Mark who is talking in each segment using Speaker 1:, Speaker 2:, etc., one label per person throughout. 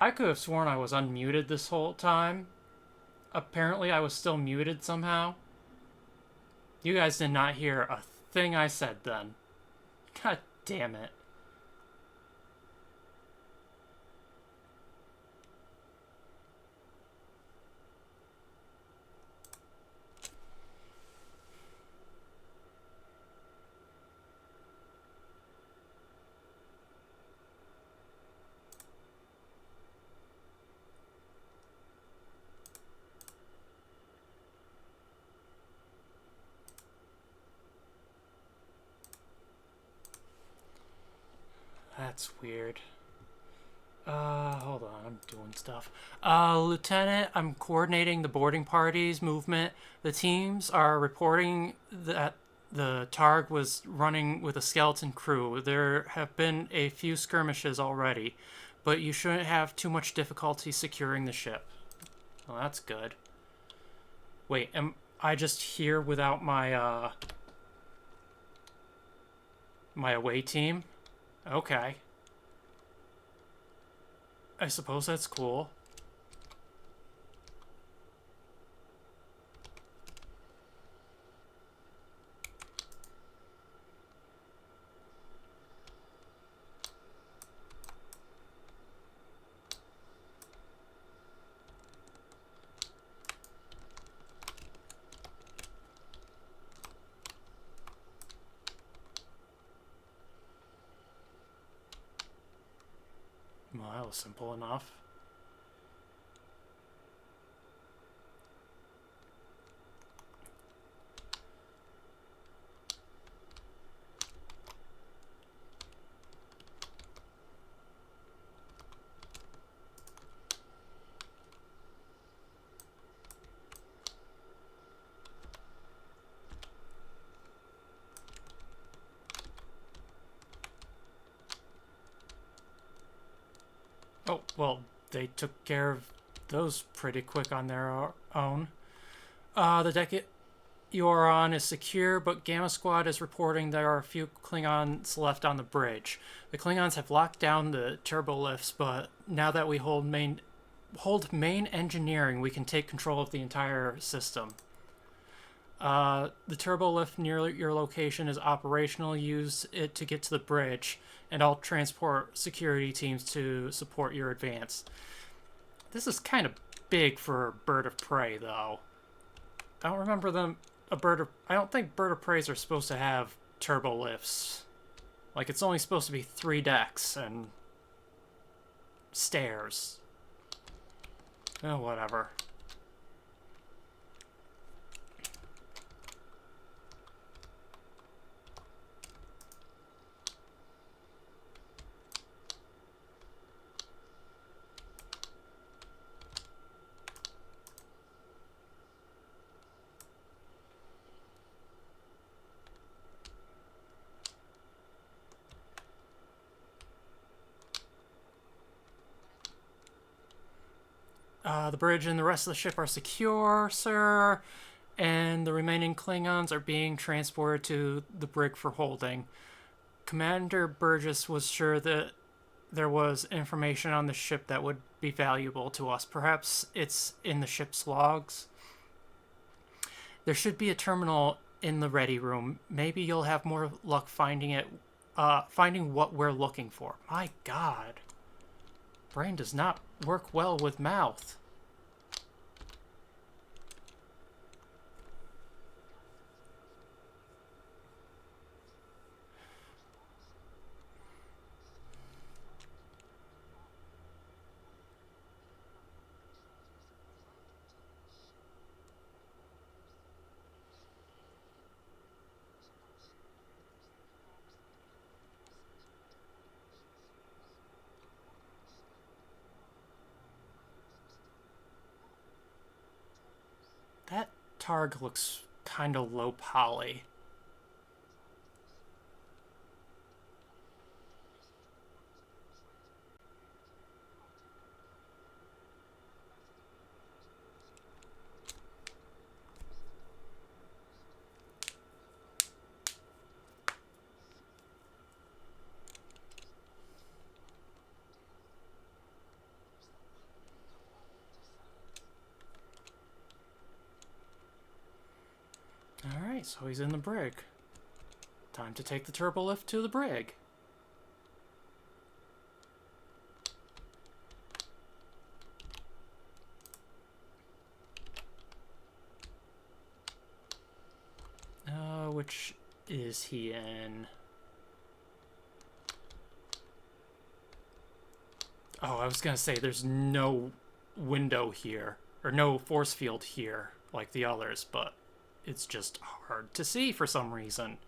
Speaker 1: I could have sworn I was unmuted this whole time. Apparently, I was still muted somehow. You guys did not hear a thing I said then. God damn it. That's weird. Hold on, I'm doing stuff. Lieutenant, I'm coordinating the boarding party's movement. The teams are reporting that the Targ was running with a skeleton crew. There have been a few skirmishes already, but you shouldn't have too much difficulty securing the ship. Well, that's good. Wait, am I just here without my away team? Okay. I suppose that's cool. Well, that was simple enough. Oh, well, they took care of those pretty quick on their own. The deck you are on is secure, but Gamma Squad is reporting there are a few Klingons left on the bridge. The Klingons have locked down the turbo lifts, but now that we hold main engineering, we can take control of the entire system. The turbo lift near your location is operational. Use it to get to the bridge, and I'll transport security teams to support your advance. This is kind of big for a bird of prey, though. I don't remember them. I don't think bird of preys are supposed to have turbo lifts. Like, it's only supposed to be 3 decks and stairs. Oh, whatever. The bridge and the rest of the ship are secure, sir, and the remaining Klingons are being transported to the brig for holding. Commander Burgess was sure that there was information on the ship that would be valuable to us. Perhaps it's in the ship's logs. There should be a terminal in the ready room. Maybe you'll have more luck finding what we're looking for. My God. Brain does not work well with mouth. That Targ looks kind of low poly. Alright, so he's in the brig. Time to take the turbo lift to the brig. Which is he in? Oh, I was gonna say there's no window here, or no force field here like the others, but it's just hard to see for some reason.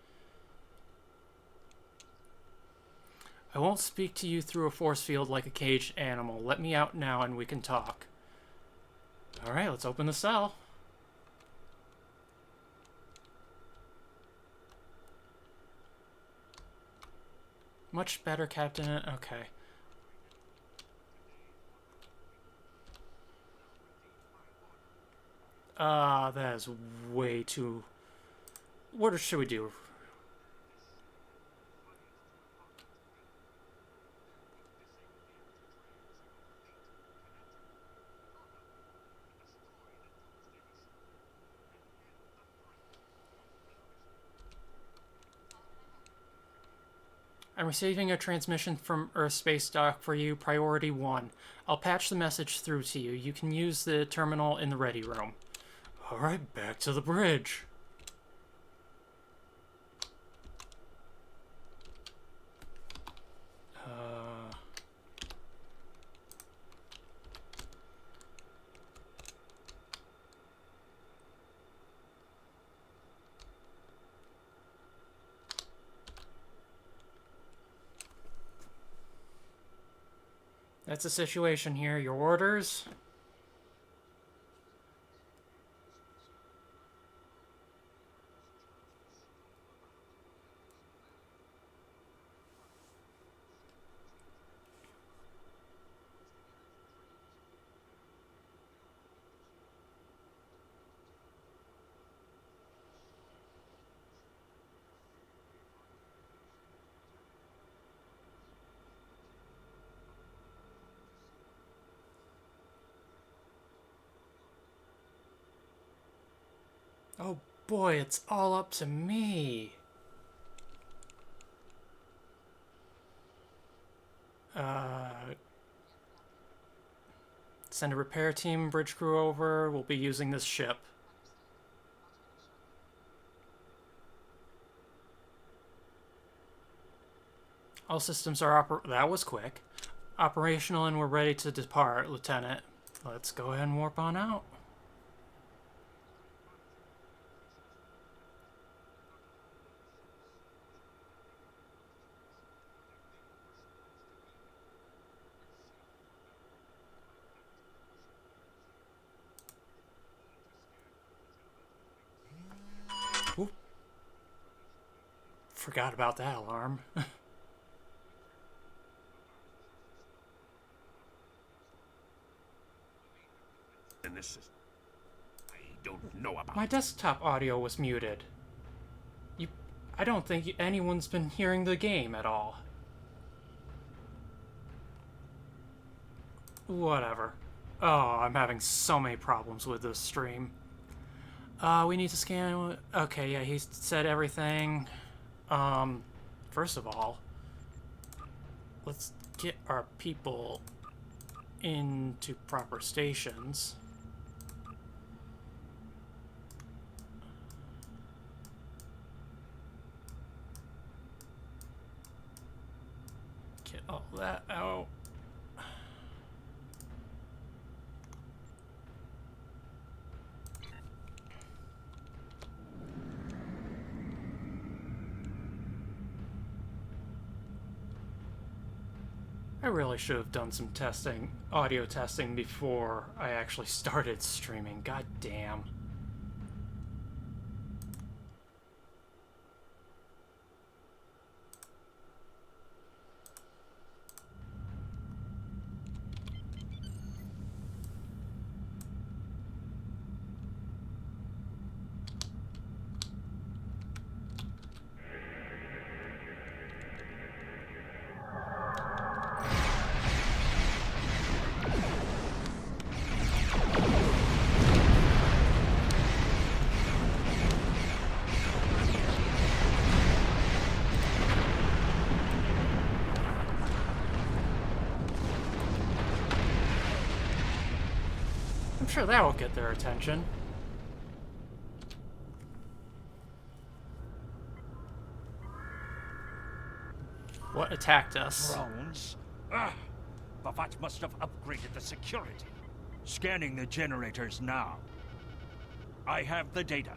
Speaker 1: I won't speak to you through a force field like a caged animal. Let me out now and we can talk. Alright, let's open the cell. Much better, Captain. Okay. That is way too... What should we do? I'm receiving a transmission from Earth Space Dock for you, Priority 1. I'll patch the message through to you. You can use the terminal in the ready room. Alright, back to the bridge. That's the situation here. Your orders? Oh boy, it's all up to me. Send a repair team, bridge crew over. We'll be using this ship. All systems are that was quick. Operational and we're ready to depart, Lieutenant. Let's go ahead and warp on out. Ooh. Forgot about that alarm.
Speaker 2: And this is... I don't know about...
Speaker 1: My desktop audio was muted. I don't think anyone's been hearing the game at all. Whatever. Oh, I'm having so many problems with this stream. We need to scan... Okay, yeah, he said everything. First of all, let's get our people into proper stations. Get all that out. I really should have done some testing, audio testing, before I actually started streaming. God damn. I'm sure that will get their attention. What attacked us?
Speaker 2: Drones? Ah! Bavat must have upgraded the security. Scanning the generators now. I have the data.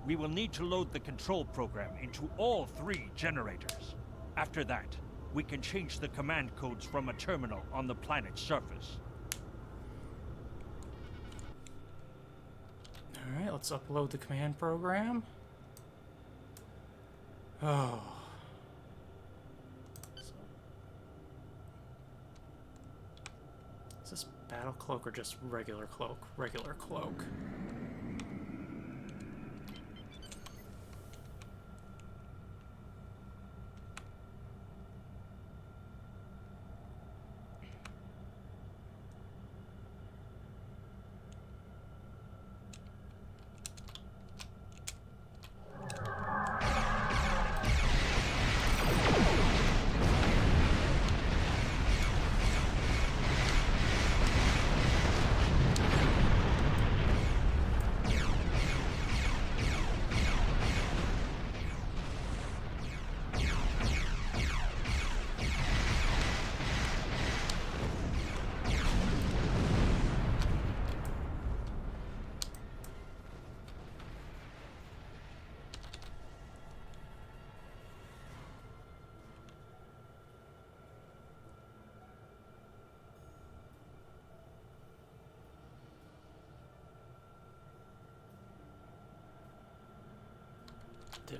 Speaker 2: We will need to load the control program into all 3 generators. After that, we can change the command codes from a terminal on the planet's surface.
Speaker 1: Alright, let's upload the command program. Oh. Is this battle cloak or just regular cloak? Regular cloak.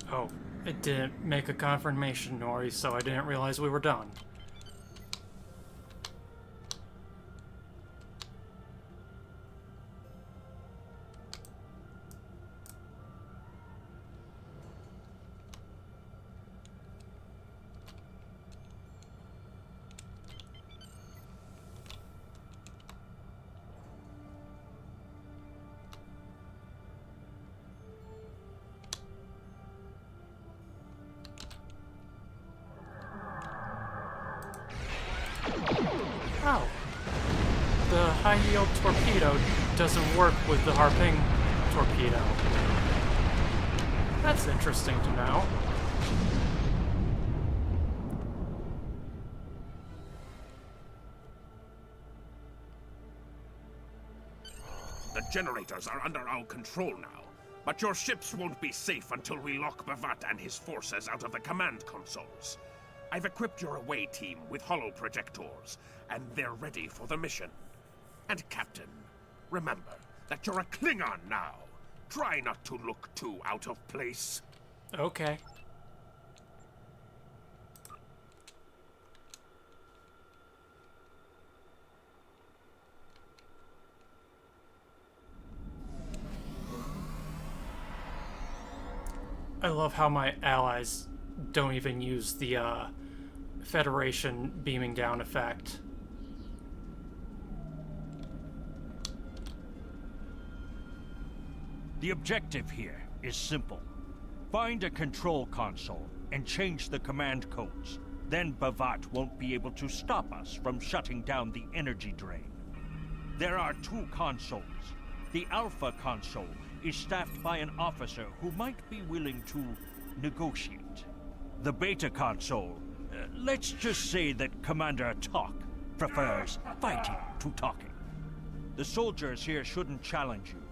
Speaker 1: Oh, it didn't make a confirmation noise, so I didn't realize we were done. Oh. The high-yield torpedo doesn't work with the harping torpedo. That's interesting to know.
Speaker 2: The generators are under our control now, but your ships won't be safe until we lock Bavat and his forces out of the command consoles. I've equipped your away team with holoprojectors, and they're ready for the mission. And Captain, remember that you're a Klingon now. Try not to look too out of place.
Speaker 1: Okay. I love how my allies don't even use the Federation beaming down effect.
Speaker 3: The objective here is simple. Find a control console and change the command codes. Then Bavat won't be able to stop us from shutting down the energy drain. There are 2 consoles. The Alpha console is staffed by an officer who might be willing to negotiate. The Beta console, let's just say that Commander Talk prefers fighting to talking. The soldiers here shouldn't challenge you,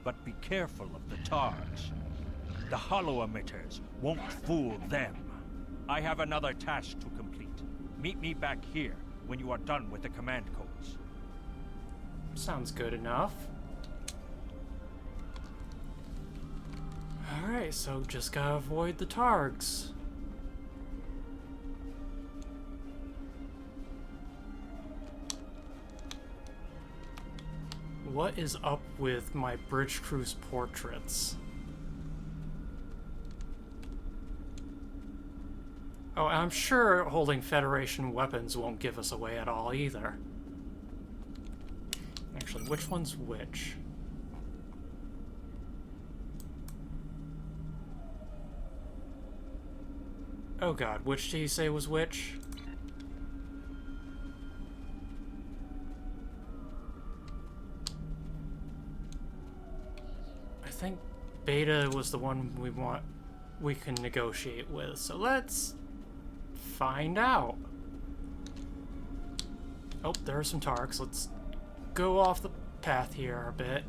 Speaker 3: but be careful of the TARs. The holo emitters won't fool them. I have another task to complete. Meet me back here when you are done with the command codes.
Speaker 1: Sounds good enough. Alright, so just gotta avoid the Targs. What is up with my bridge crew's portraits? Oh, I'm sure holding Federation weapons won't give us away at all either. Actually, which one's which? Oh god, which did he say was which? think Beta was the one we can negotiate with, so let's find out. Oh, there are some Tarks. Let's go off the path here a bit.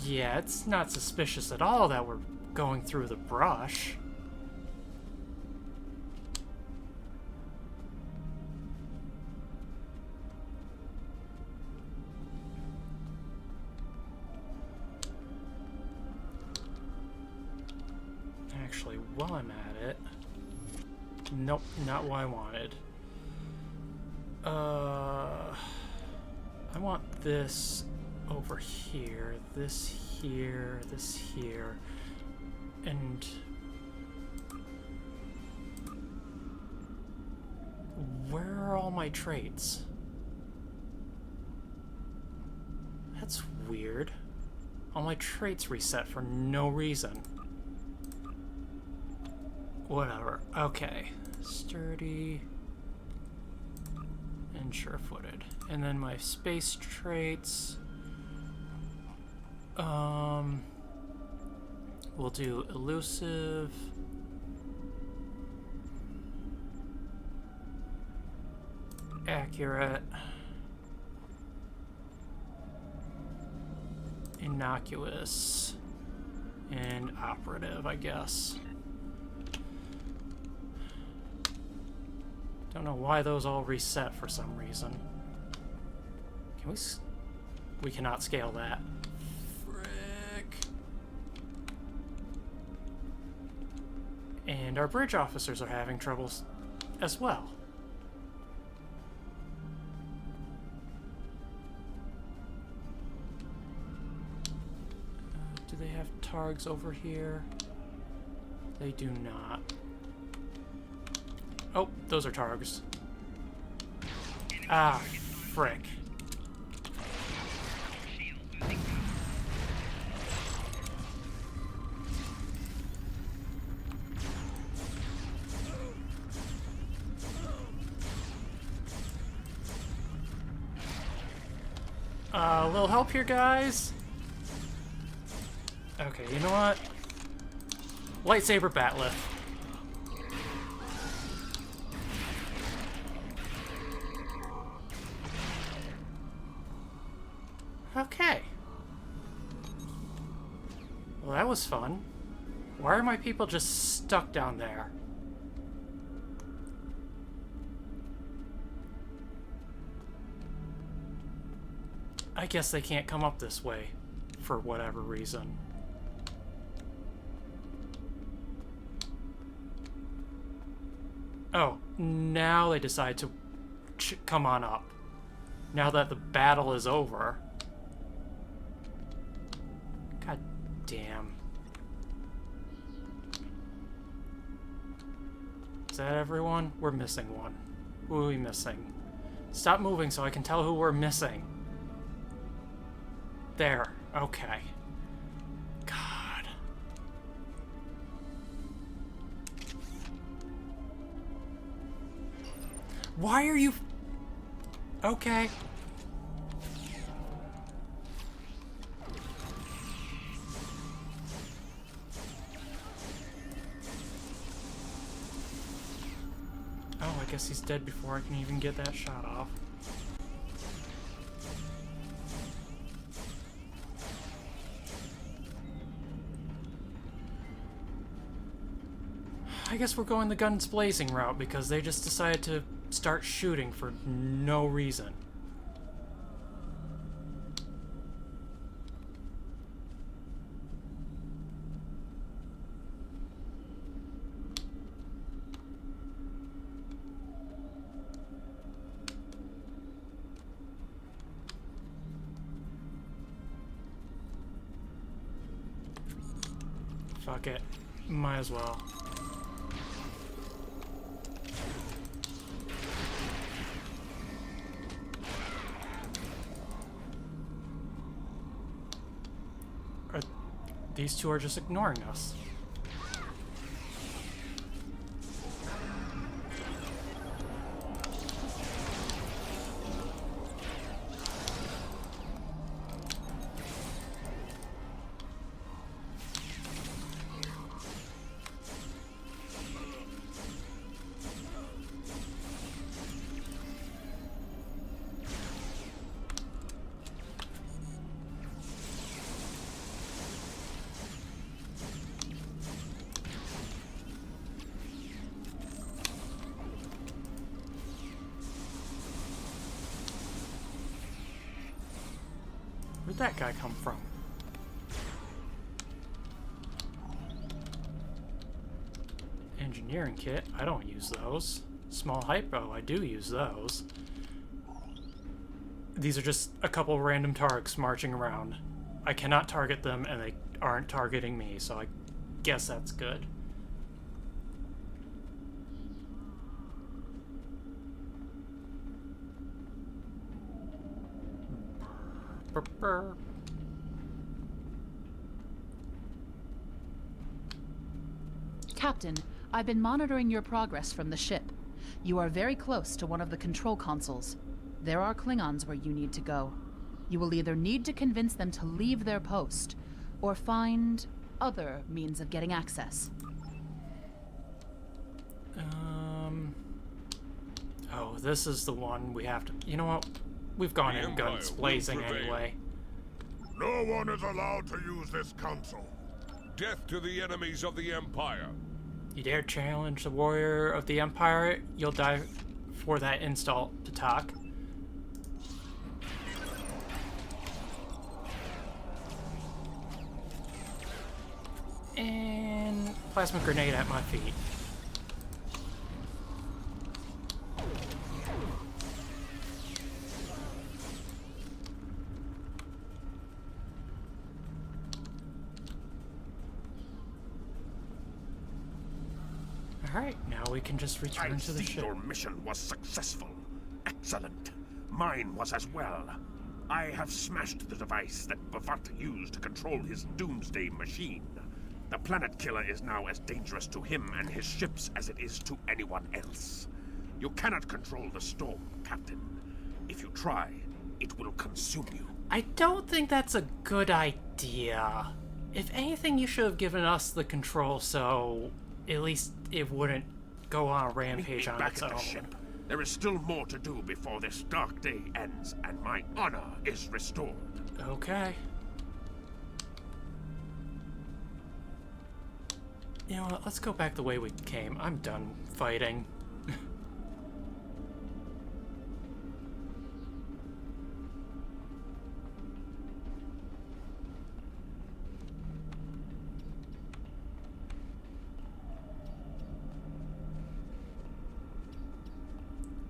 Speaker 1: Yeah, it's not suspicious at all that we're going through the brush. Actually, while I'm at it... Nope, not what I wanted. I want this over here, this here, this here, and... Where are all my traits? That's weird. All my traits reset for no reason. Whatever. Okay. Sturdy and sure-footed. And then my space traits. We'll do elusive. Accurate. Innocuous. And operative, I guess. Don't know why those all reset for some reason. Can we... We cannot scale that. Frick. And our bridge officers are having troubles as well. Do they have targs over here? They do not. Oh, those are targs. Ah, frick. A little help here, guys? Okay, you know what? Lightsaber bat lift. Okay. Well, that was fun. Why are my people just stuck down there? I guess they can't come up this way, for whatever reason. Oh, now they decide to come on up. Now that the battle is over. God damn. Is that everyone? We're missing one. Who are we missing? Stop moving so I can tell who we're missing. There. Okay. God. Why are you... Okay. Oh, I guess he's dead before I can even get that shot off. I guess we're going the guns blazing route because they just decided to start shooting for no reason. Fuck it. Might as well. These two are just ignoring us. Where'd that guy come from? Engineering kit. I don't use those. Small hypo. I do use those. These are just a couple random targs marching around. I cannot target them, and they aren't targeting me, so I guess that's good. Brr.
Speaker 4: Captain, I've been monitoring your progress from the ship. You are very close to one of the control consoles. There are Klingons where you need to go. You will either need to convince them to leave their post, or find other means of getting access.
Speaker 1: Oh, this is the one we have to... You know what? We've gone in guns blazing anyway.
Speaker 5: No one is allowed to use this console. Death to the enemies of the Empire.
Speaker 1: You dare challenge the warrior of the Empire, you'll die for that install to talk. And plasma grenade at my feet. Alright, now we can just return to the ship.
Speaker 2: Your mission was successful. Excellent. Mine was as well. I have smashed the device that Bavat used to control his doomsday machine. The planet killer is now as dangerous to him and his ships as it is to anyone else. You cannot control the storm, Captain. If you try, it will consume you.
Speaker 1: I don't think that's a good idea. If anything, you should have given us the control so at least it wouldn't go on a rampage on its own.
Speaker 2: Back at the ship. There is still more to do before this dark day ends, and my honor is restored.
Speaker 1: Okay. You know what? Let's go back the way we came. I'm done fighting.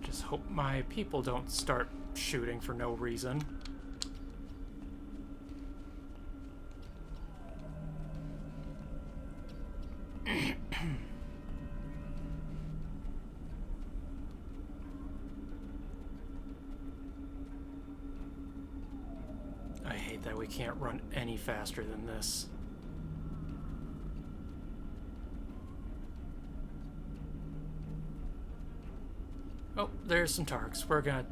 Speaker 1: Just hope my people don't start shooting for no reason. I hate that we can't run any faster than this. Oh, there's some targs. We're gonna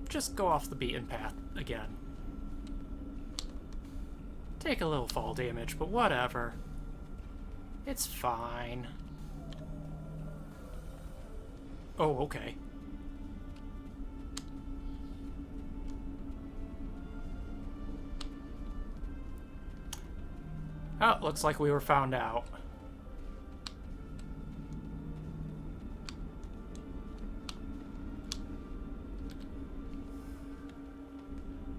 Speaker 1: just go off the beaten path again. Take a little fall damage, but whatever. It's fine. Oh, okay. Oh, looks like we were found out.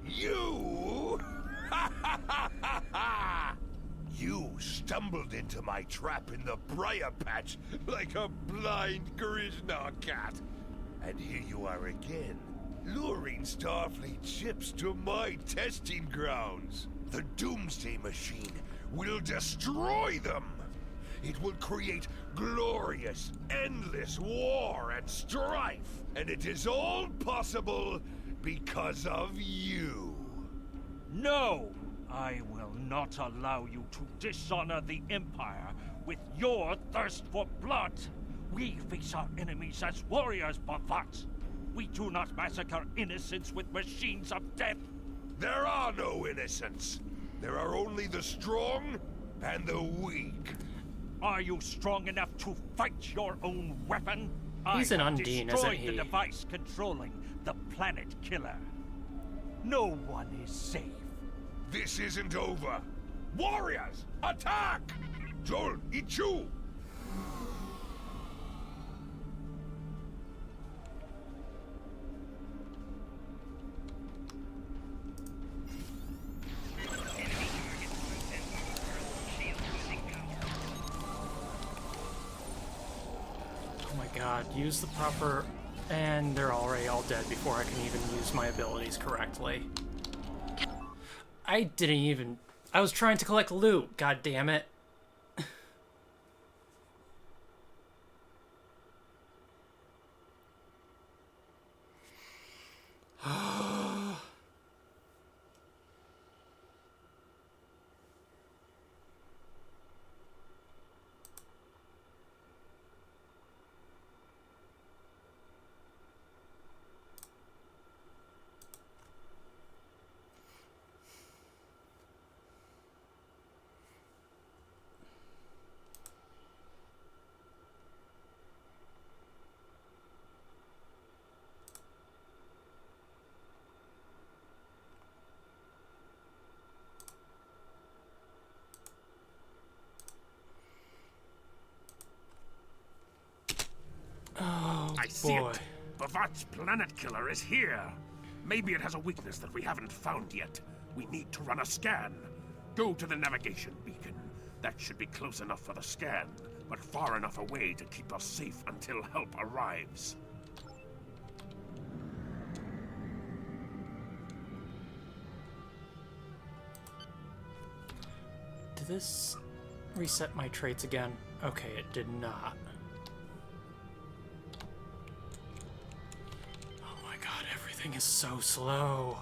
Speaker 5: You? You stumbled into my trap in the briar patch like a blind Grishnar cat. And here you are again, luring Starfleet ships to my testing grounds. The Doomsday Machine will destroy them. It will create glorious, endless war and strife. And it is all possible because of you.
Speaker 3: No! I will not allow you to dishonor the Empire with your thirst for blood. We face our enemies as warriors, Bavat. We do not massacre innocents with machines of death.
Speaker 5: There are no innocents. There are only the strong and the weak.
Speaker 3: Are you strong enough to fight your own weapon?
Speaker 1: He's an Undine, isn't he?
Speaker 3: The device controlling the planet killer. No one is safe.
Speaker 5: This isn't over. Warriors, attack! Joel, Ichu!
Speaker 1: god, use the proper... And they're already all dead before I can even use my abilities correctly. I didn't even... I was trying to collect loot, god damn it.
Speaker 2: I see
Speaker 1: boy.
Speaker 2: it. Bavat's planet killer is here. Maybe it has a weakness that we haven't found yet. We need to run a scan. Go to the navigation beacon. That should be close enough for the scan, but far enough away to keep us safe until help arrives.
Speaker 1: Did this reset my traits again? Okay, it did not. Oh my god, everything is so slow.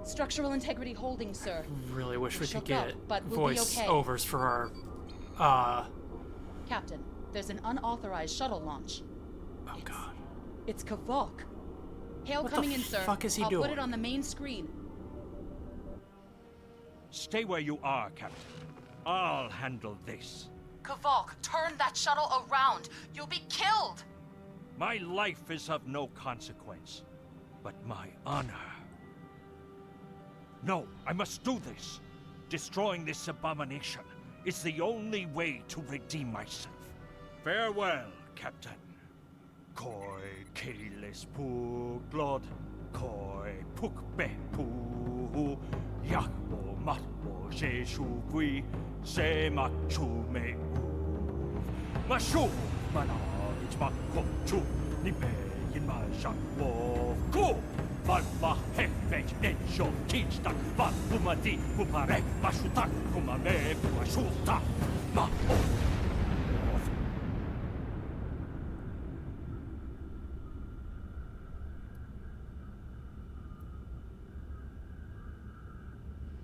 Speaker 6: Structural integrity holding, sir.
Speaker 1: Really wish we could
Speaker 6: Shook
Speaker 1: get
Speaker 6: up, but we'll be
Speaker 1: voice
Speaker 6: okay.
Speaker 1: overs for our
Speaker 6: Captain, there's an unauthorized shuttle launch.
Speaker 1: oh god.
Speaker 6: It's Kavok. Hail
Speaker 1: What the
Speaker 6: coming in, sir.
Speaker 1: fuck is he
Speaker 6: I'll
Speaker 1: doing?
Speaker 6: put it on the main screen.
Speaker 3: Stay where you are, Captain. I'll handle this.
Speaker 4: Kavok, turn that shuttle around. You'll be killed.
Speaker 3: My life is of no consequence, but my honor. No, I must do this. Destroying this abomination is the only way to redeem myself. Farewell, Captain. Koi keles puglod, koi pukbe pu, yakbo matbo sheshuvui, se machume u. Mashu manaj makochu, nipe in majak wo. Valva hefech enjo kichtak va pumadi pupare mashutak pumame puashuta ma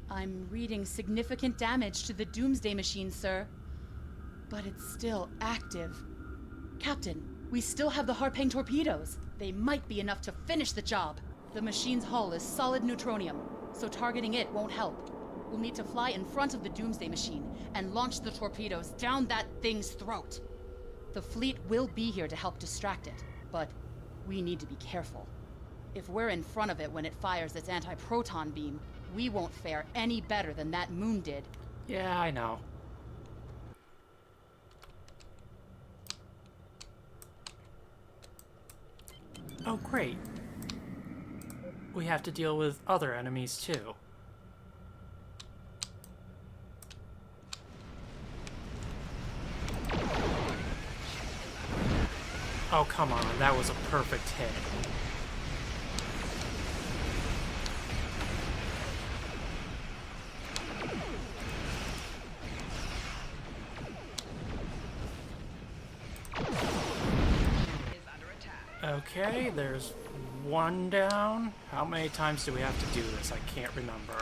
Speaker 6: I'm reading significant damage to the Doomsday Machine, sir. But it's still active. Captain, we still have the Harpang torpedoes. They might be enough to finish the job. The machine's hull is solid neutronium, so targeting it won't help. We'll need to fly in front of the Doomsday Machine and launch the torpedoes down that thing's throat. The fleet will be here to help distract it, but we need to be careful. If we're in front of it when it fires its anti-proton beam, we won't fare any better than that moon did.
Speaker 1: Yeah, I know. Oh, great. We have to deal with other enemies, too. Oh, come on. That was a perfect hit. Okay, there's one down. How many times do we have to do this? I can't remember.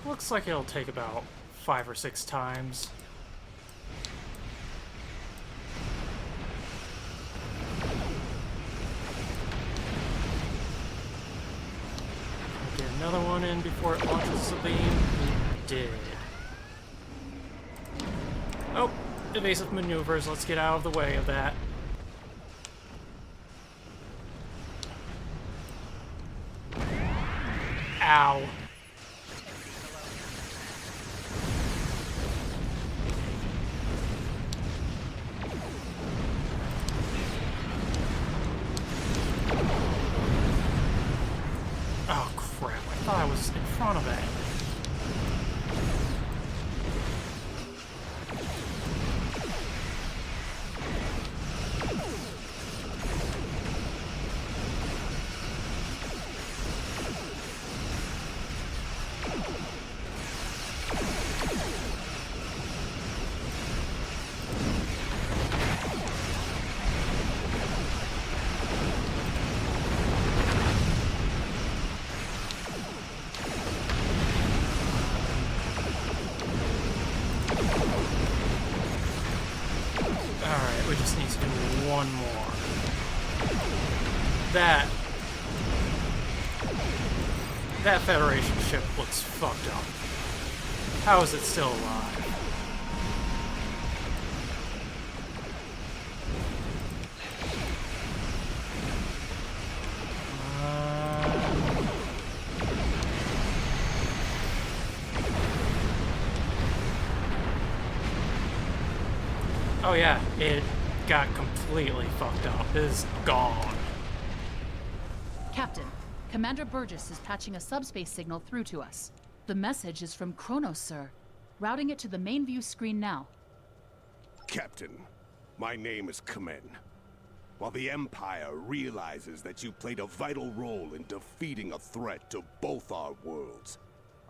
Speaker 1: Looks like it'll take about 5 or 6 times. another one in before it launches the beam. We did. Oh, evasive maneuvers. Let's get out of the way of that. Ow. Oh crap, I thought I was in front of it. We just need to do one more. That Federation ship looks fucked up. How is it still alive? Oh yeah, it got completely fucked up. It is gone.
Speaker 4: Captain, Commander Burgess is patching a subspace signal through to us. The message is from Kronos, sir. Routing it to the main view screen now.
Speaker 5: Captain, my name is Kamen. While the Empire realizes that you played a vital role in defeating a threat to both our worlds,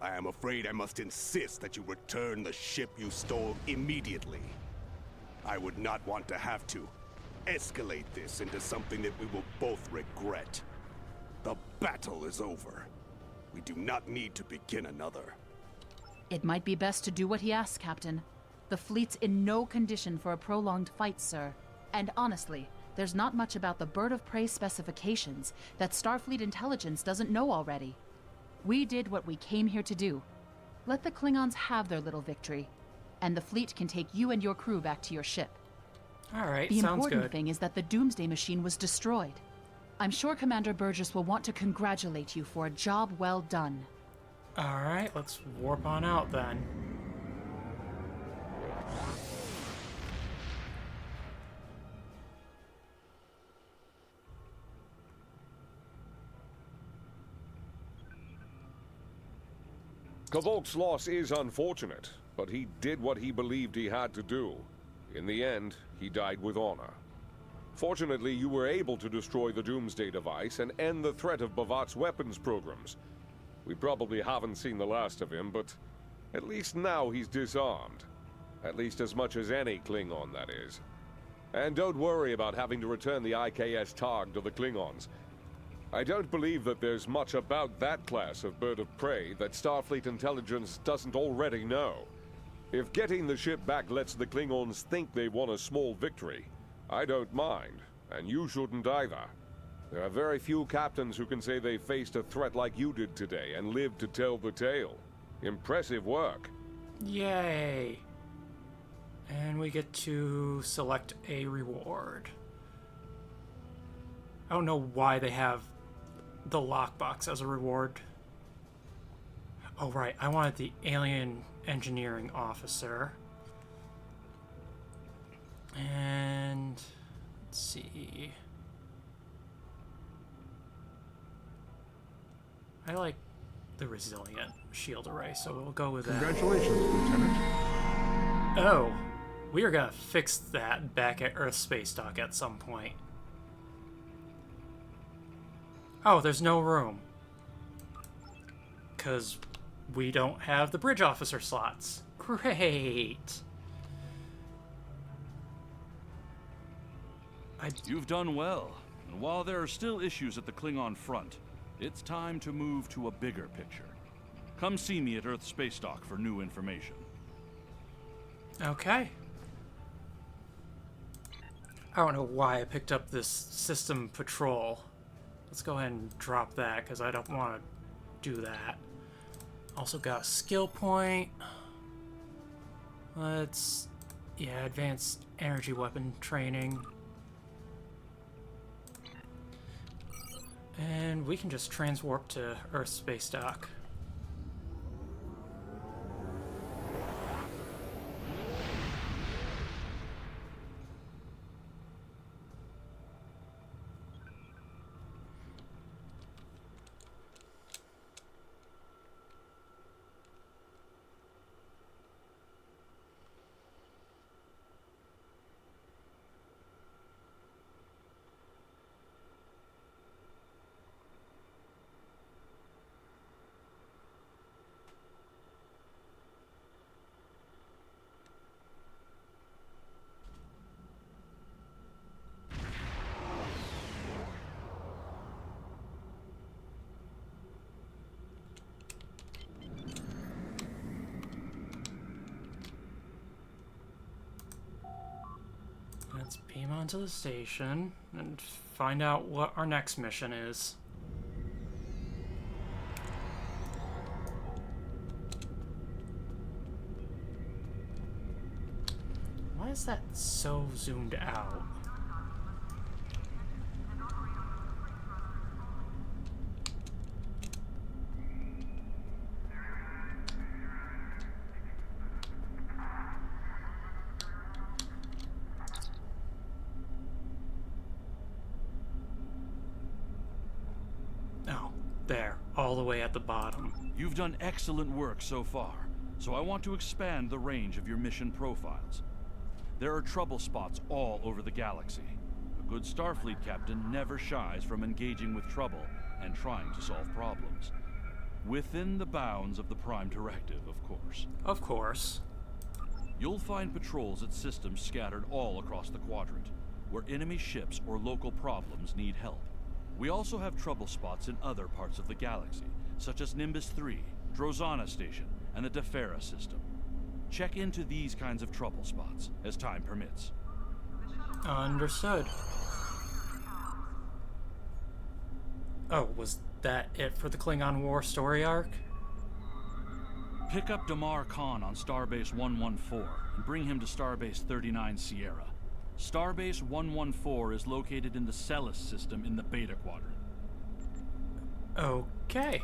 Speaker 5: I am afraid I must insist that you return the ship you stole immediately. I would not want to have to escalate this into something that we will both regret. The battle is over. We do not need to begin another.
Speaker 4: It might be best to do what he asks, Captain. The fleet's in no condition for a prolonged fight, sir. And honestly, there's not much about the Bird of Prey specifications that Starfleet intelligence doesn't know already. We did what we came here to do. Let the Klingons have their little victory, and the fleet can take you and your crew back to your ship.
Speaker 1: Alright,
Speaker 4: The
Speaker 1: sounds
Speaker 4: important
Speaker 1: good.
Speaker 4: thing is that the Doomsday Machine was destroyed. I'm sure Commander Burgess will want to congratulate you for a job well done.
Speaker 1: Alright, let's warp on out then.
Speaker 7: Kvolk's loss is unfortunate, but he did what he believed he had to do. In the end, he died with honor. Fortunately, you were able to destroy the Doomsday device and end the threat of Bavat's weapons programs. We probably haven't seen the last of him, but at least now he's disarmed. At least as much as any Klingon, that is. And don't worry about having to return the IKS Targ to the Klingons. I don't believe that there's much about that class of bird of prey that Starfleet intelligence doesn't already know. If getting the ship back lets the Klingons think they won a small victory, I don't mind, and you shouldn't either. There are very few captains who can say they faced a threat like you did today and lived to tell the tale. Impressive work.
Speaker 1: Yay! And we get to select a reward. I don't know why they have the lockbox as a reward. Oh right, I wanted the alien engineering officer. And let's see. I like the resilient shield array, so we'll go with that.
Speaker 8: Congratulations, Lieutenant.
Speaker 1: Oh, we are gonna fix that back at Earth Space Dock at some point. Oh, there's no room. 'Cause we don't have the bridge officer slots. Great.
Speaker 9: You've done well, and while there are still issues at the Klingon front, it's time to move to a bigger picture. Come see me at Earth Space Dock for new information.
Speaker 1: Okay. I don't know why I picked up this system patrol. Let's go ahead and drop that, because I don't want to do that. Also got a skill point. Let's... yeah, advanced energy weapon training. And we can just transwarp to Earth space dock. Let's beam onto the station and find out what our next mission is. Why is that so zoomed out? Oh, there, all the way at the bottom.
Speaker 9: You've done excellent work so far, so I want to expand the range of your mission profiles. There are trouble spots all over the galaxy. A good Starfleet captain never shies from engaging with trouble and trying to solve problems. Within the bounds of the Prime Directive, of course.
Speaker 1: Of course.
Speaker 9: You'll find patrols at systems scattered all across the quadrant, where enemy ships or local problems need help. We also have trouble spots in other parts of the galaxy, such as Nimbus 3, Drozana Station, and the Defera system. Check into these kinds of trouble spots, as time permits.
Speaker 1: Understood. Oh, was that it for the Klingon War story arc?
Speaker 9: Pick up Damar Khan on Starbase 114 and bring him to Starbase 39 Sierra. Starbase 114 is located in the Celis system in the Beta Quadrant.
Speaker 1: Okay.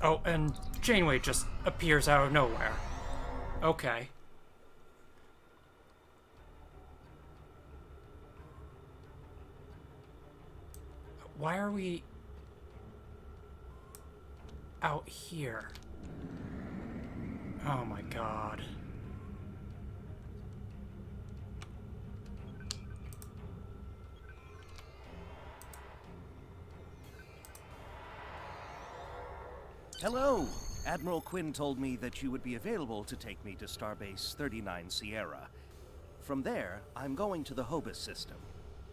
Speaker 1: Oh, and Janeway just appears out of nowhere. Okay. Why are we out here? Oh my god.
Speaker 8: Hello! Admiral Quinn told me that you would be available to take me to Starbase 39 Sierra. From there, I'm going to the Hobus system.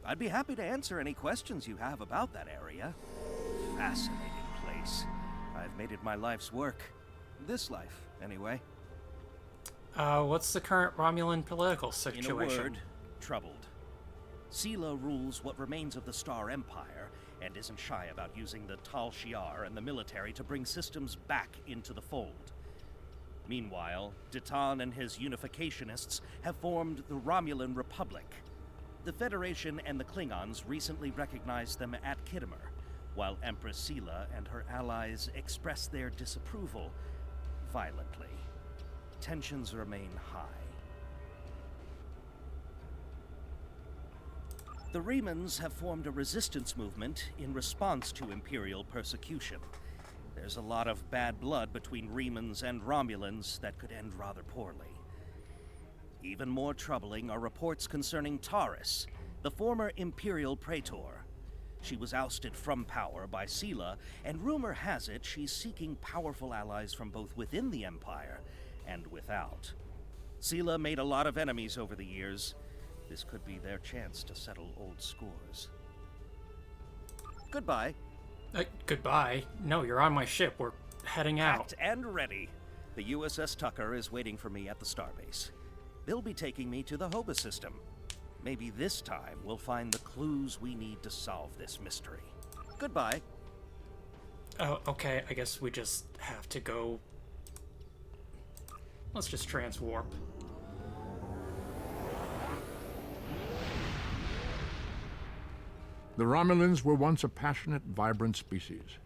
Speaker 8: I'd be happy to answer any questions you have about that area. Fascinating place. I've made it my life's work. This life, anyway.
Speaker 1: What's the current Romulan political situation?
Speaker 8: In a word, troubled. Sela rules what remains of the Star Empire, and isn't shy about using the Tal Shiar and the military to bring systems back into the fold. Meanwhile, Ditan and his unificationists have formed the Romulan Republic. The Federation and the Klingons recently recognized them at Khitomer, while Empress Sela and her allies express their disapproval violently. Tensions remain high. The Remans have formed a resistance movement in response to Imperial persecution. There's a lot of bad blood between Remans and Romulans that could end rather poorly. Even more troubling are reports concerning Taris, the former Imperial Praetor. She was ousted from power by Sela, and rumor has it she's seeking powerful allies from both within the Empire and without. Sela made a lot of enemies over the years. This could be their chance to settle old scores. Goodbye.
Speaker 1: Goodbye. No, you're on my ship. We're heading out.
Speaker 8: Packed and ready. The USS Tucker is waiting for me at the starbase. They'll be taking me to the Hoba system. Maybe this time we'll find the clues we need to solve this mystery. Goodbye.
Speaker 1: Oh, okay. I guess we just have to go. Let's just transwarp.
Speaker 10: The Romulans were once a passionate, vibrant species,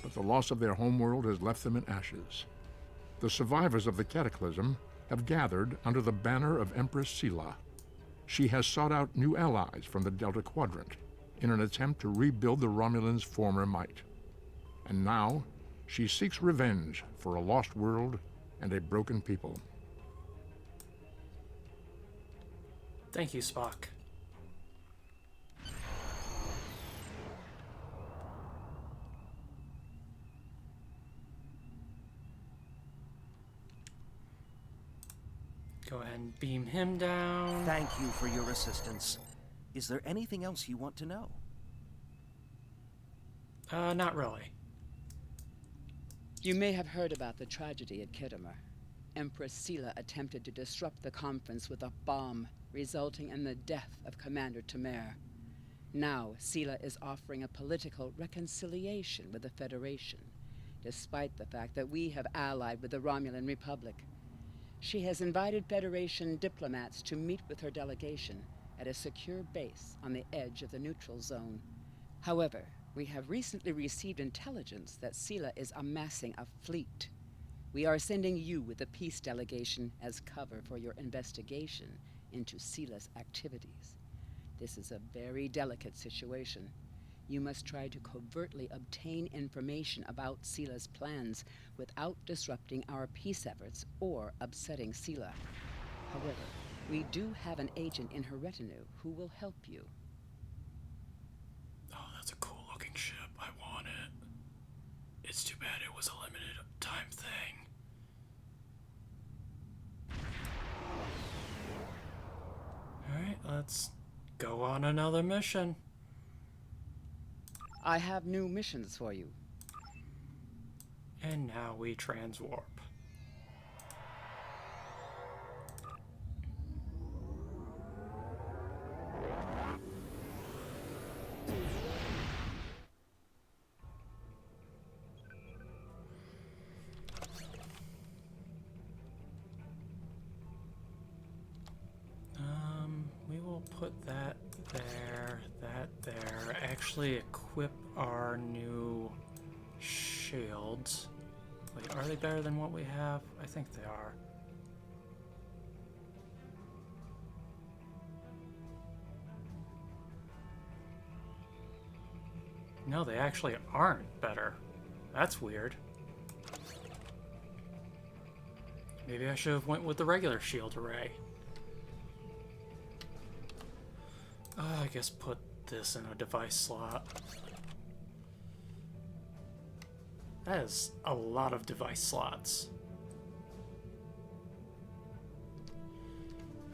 Speaker 10: but the loss of their homeworld has left them in ashes. The survivors of the cataclysm have gathered under the banner of Empress Sela. She has sought out new allies from the Delta Quadrant in an attempt to rebuild the Romulans' former might. And now, she seeks revenge for a lost world and a broken people.
Speaker 1: Thank you, Spock. Go ahead and beam him down.
Speaker 8: Thank you for your assistance. Is there anything else you want to know?
Speaker 1: Not really.
Speaker 11: You may have heard about the tragedy at Khitomer. Empress Sela attempted to disrupt the conference with a bomb, resulting in the death of Commander Tamer. Now, Sela is offering a political reconciliation with the Federation, despite the fact that we have allied with the Romulan Republic. She has invited Federation diplomats to meet with her delegation at a secure base on the edge of the neutral zone. However, we have recently received intelligence that Sela is amassing a fleet. We are sending you with the peace delegation as cover for your investigation into Sela's activities. This is a very delicate situation. You must try to covertly obtain information about Sela's plans without disrupting our peace efforts or upsetting Sela. However, we do have an agent in her retinue who will help you.
Speaker 1: Oh, that's a cool looking ship. I want it. It's too bad it was a limited time thing. Alright, let's go on another mission.
Speaker 11: I have new missions for you.
Speaker 1: And now we transwarp. We will put that there, that there. Actually equip our new shields. Wait, are they better than what we have? I think they are. No, they actually aren't better. That's weird. Maybe I should have went with the regular shield array. I guess put this in a device slot. That is a lot of device slots.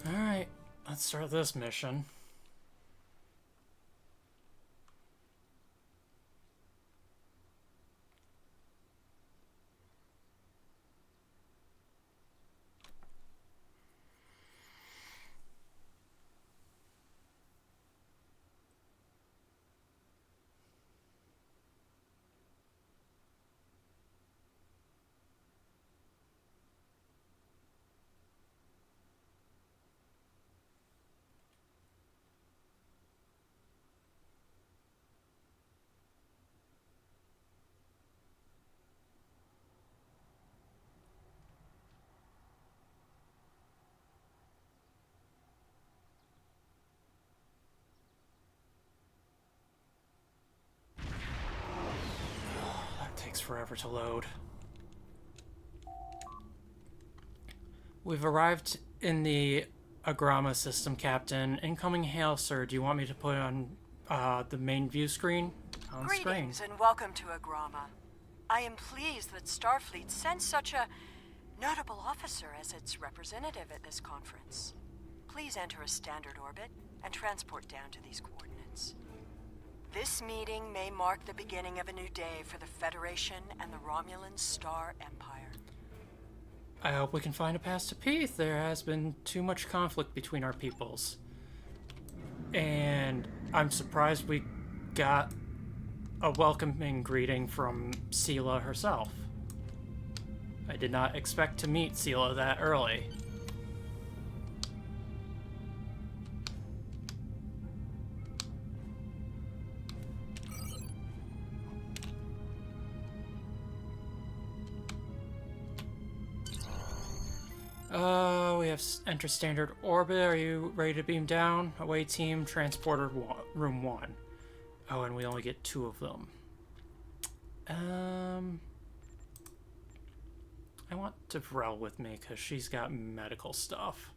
Speaker 1: Alright, let's start this mission. Takes forever to load. We've arrived in the Agrama system, Captain. Incoming hail, sir. Do you want me to put on the main view screen? On
Speaker 12: Greetings
Speaker 1: screen.
Speaker 12: and welcome to Agrama. I am pleased that Starfleet sent such a notable officer as its representative at this conference. Please enter a standard orbit and transport down to these coordinates. This meeting may mark the beginning of a new day for the Federation and the Romulan Star Empire.
Speaker 1: I hope we can find a path to peace. There has been too much conflict between our peoples. And I'm surprised we got a welcoming greeting from Sela herself. I did not expect to meet Sela that early. We have enter standard orbit. Are you ready to beam down? Away team, transporter room 1. Oh, and we only get 2 of them. I want Devrel with me because she's got medical stuff.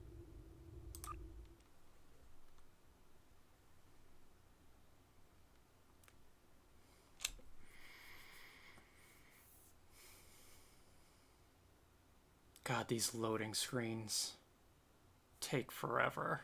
Speaker 1: God, these loading screens take forever.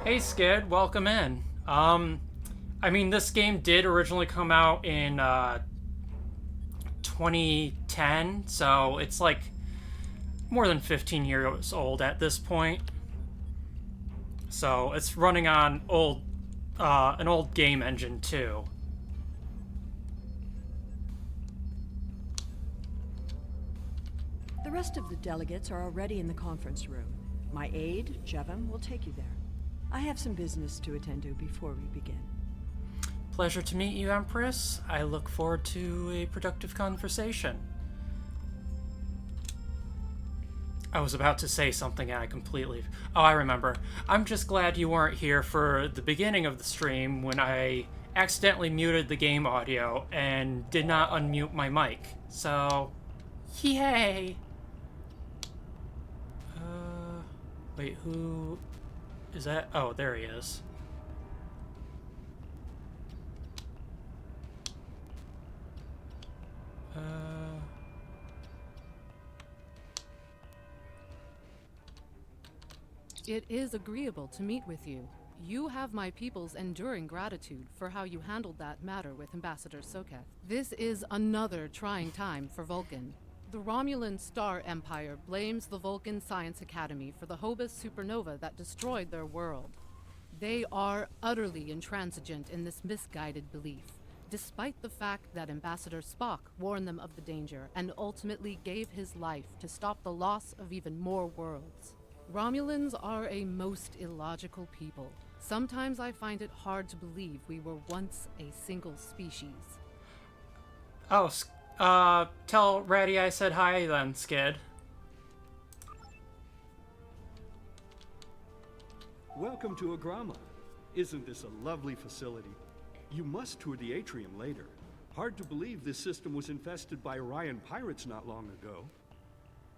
Speaker 1: Hey Skid, welcome in. I mean, this game did originally come out in 2010, so it's like more than 15 years old at this point. So it's running on an old game engine too.
Speaker 12: The rest of the delegates are already in the conference room. My aide, Jevem, will take you there. I have some business to attend to before we begin.
Speaker 1: Pleasure to meet you, Empress. I look forward to a productive conversation. I was about to say something and I completely... Oh, I remember. I'm just glad you weren't here for the beginning of the stream when I accidentally muted the game audio and did not unmute my mic. So, yay! Wait, who... is that? Oh, there he is.
Speaker 13: It is agreeable to meet with you. You have my people's enduring gratitude for how you handled that matter with Ambassador Soketh. This is another trying time for Vulcan. The Romulan Star Empire blames the Vulcan Science Academy for the Hobus supernova that destroyed their world. They are utterly intransigent in this misguided belief, despite the fact that Ambassador Spock warned them of the danger and ultimately gave his life to stop the loss of even more worlds. Romulans are a most illogical people. Sometimes I find it hard to believe we were once a single species.
Speaker 1: Oh, tell Ratty I said hi then, Skid.
Speaker 14: Welcome to Agrama. Isn't this a lovely facility? You must tour the atrium later. Hard to believe this system was infested by Orion pirates not long ago.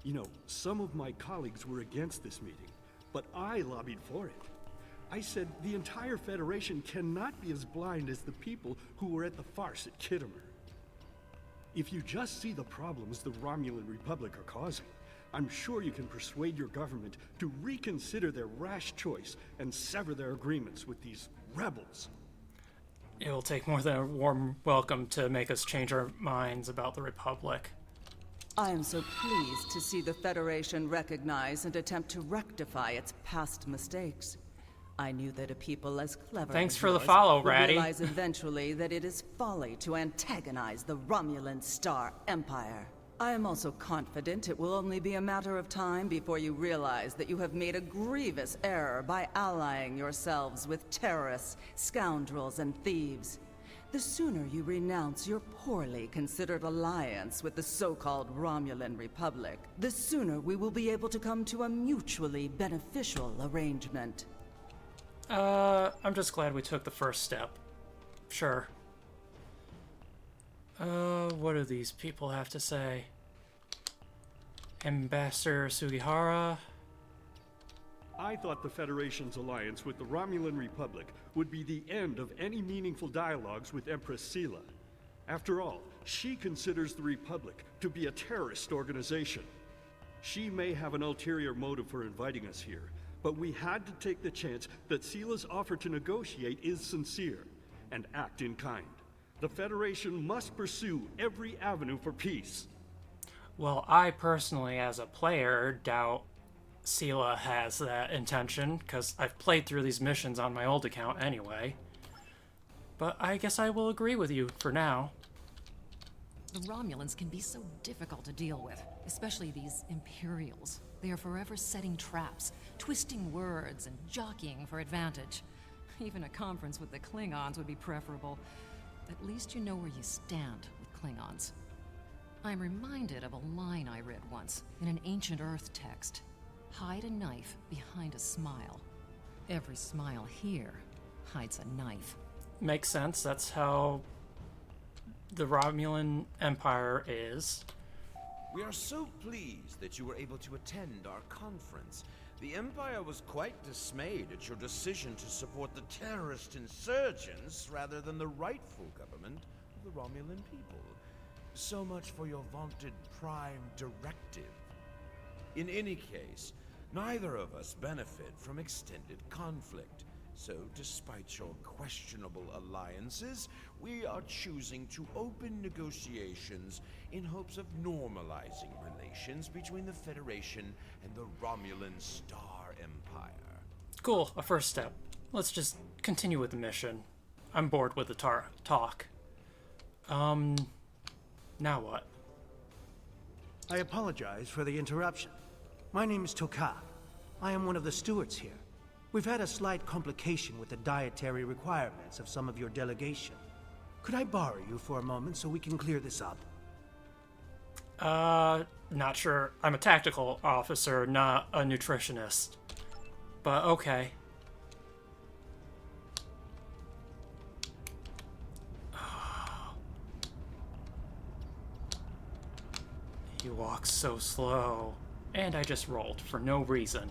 Speaker 14: You know, some of my colleagues were against this meeting, but I lobbied for it. I said the entire Federation cannot be as blind as the people who were at the farce at Kittimer. If you just see the problems the Romulan Republic are causing, I'm sure you can persuade your government to reconsider their rash choice and sever their agreements with these rebels.
Speaker 1: It will take more than a warm welcome to make us change our minds about the Republic.
Speaker 15: I am so pleased to see the Federation recognize and attempt to rectify its past mistakes. I knew that a people as clever
Speaker 1: Thanks
Speaker 15: as
Speaker 1: for the
Speaker 15: yours
Speaker 1: follow,
Speaker 15: would
Speaker 1: Ratty.
Speaker 15: realize eventually that it is folly to antagonize the Romulan Star Empire. I am also confident it will only be a matter of time before you realize that you have made a grievous error by allying yourselves with terrorists, scoundrels, and thieves. The sooner you renounce your poorly considered alliance with the so-called Romulan Republic, the sooner we will be able to come to a mutually beneficial arrangement.
Speaker 1: I'm just glad we took the first step. Sure. What do these people have to say? Ambassador Sugihara?
Speaker 14: I thought the Federation's alliance with the Romulan Republic would be the end of any meaningful dialogues with Empress Sela. After all, she considers the Republic to be a terrorist organization. She may have an ulterior motive for inviting us here, but we had to take the chance that Sela's offer to negotiate is sincere, and act in kind. The Federation must pursue every avenue for peace.
Speaker 1: Well, I personally, as a player, doubt Sela has that intention, because I've played through these missions on my old account anyway. But I guess I will agree with you for now.
Speaker 16: The Romulans can be so difficult to deal with, especially these Imperials. They are forever setting traps, twisting words, and jockeying for advantage. Even a conference with the Klingons would be preferable. At least you know where you stand with Klingons. I'm reminded of a line I read once in an ancient Earth text. Hide a knife behind a smile. Every smile here hides a knife.
Speaker 1: Makes sense. That's how the Romulan Empire is.
Speaker 17: We are so pleased that you were able to attend our conference. The Empire was quite dismayed at your decision to support the terrorist insurgents rather than the rightful government of the Romulan people. So much for your vaunted Prime Directive. In any case, neither of us benefit from extended conflict. So, despite your questionable alliances, we are choosing to open negotiations in hopes of normalizing relations between the Federation and the Romulan Star Empire.
Speaker 1: Cool, a first step. Let's just continue with the mission. I'm bored with the talk. Now what?
Speaker 18: I apologize for the interruption. My name is Toka. I am one of the stewards here. We've had a slight complication with the dietary requirements of some of your delegation. Could I borrow you for a moment so we can clear this up?
Speaker 1: Not sure. I'm a tactical officer, not a nutritionist. But okay. He walks so slow. And I just rolled for no reason.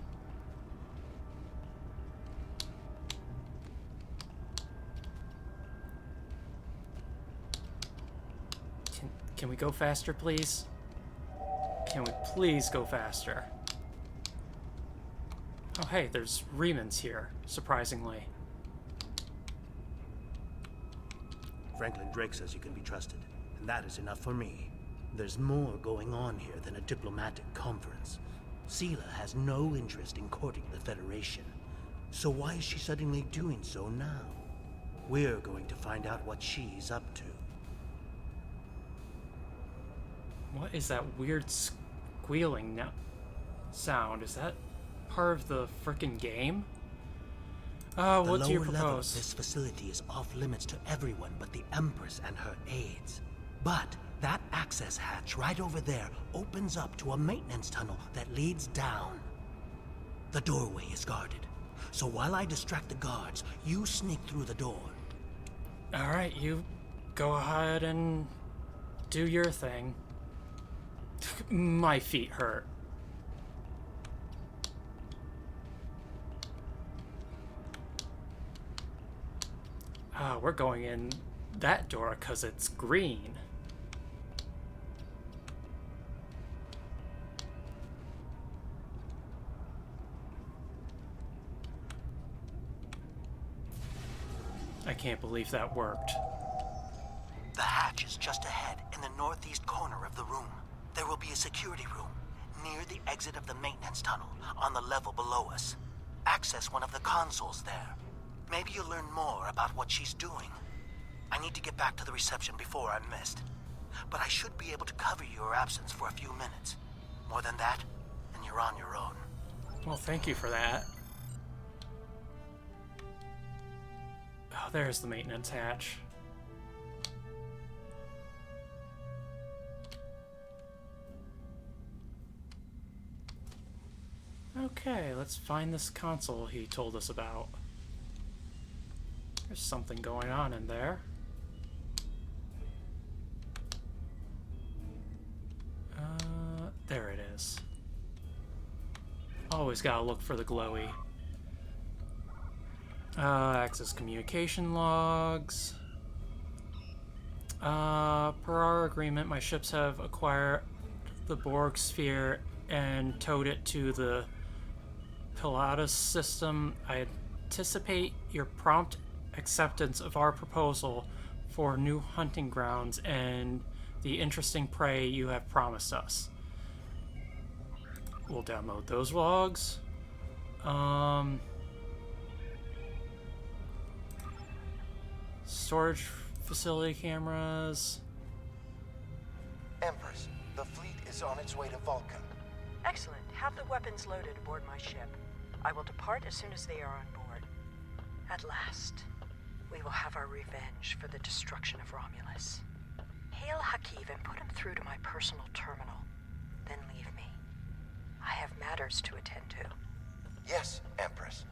Speaker 1: Can we go faster, please? Can we please go faster? Oh, hey, there's Remans here, surprisingly.
Speaker 18: Franklin Drake says you can be trusted, and that is enough for me. There's more going on here than a diplomatic conference. Sela has no interest in courting the Federation. So why is she suddenly doing so now? We're going to find out what she's up to.
Speaker 1: What is that weird squealing sound? Is that part of the frickin' game? What do you propose?
Speaker 18: The lower level of this facility is off limits to everyone but the Empress and her aides. But that access hatch right over there opens up to a maintenance tunnel that leads down. The doorway is guarded. So while I distract the guards, you sneak through the door.
Speaker 1: Alright, you go ahead and do your thing. My feet hurt. We're going in that door because it's green. I can't believe that worked.
Speaker 18: The hatch is just ahead in the northeast corner of the room. There will be a security room near the exit of the maintenance tunnel on the level below us. Access one of the consoles there. Maybe you'll learn more about what she's doing. I need to get back to the reception before I'm missed. But I should be able to cover your absence for a few minutes. More than that, and you're on your own.
Speaker 1: Well, thank you for that. Oh, there's the maintenance hatch. Okay, let's find this console he told us about. There's something going on in there. Always gotta look for the glowy. Access communication logs. Per our agreement, my ships have acquired the Borg sphere and towed it to the Pilatus system. I anticipate your prompt acceptance of our proposal for new hunting grounds and the interesting prey you have promised us. We'll download those logs. Storage facility cameras.
Speaker 18: Empress, the fleet is on its way to Vulcan.
Speaker 12: Excellent. Have the weapons loaded aboard my ship. I will depart as soon as they are on board. At last, we will have our revenge for the destruction of Romulus. Hail Hakiv and put him through to my personal terminal. Then leave me. I have matters to attend to.
Speaker 18: Yes, Empress.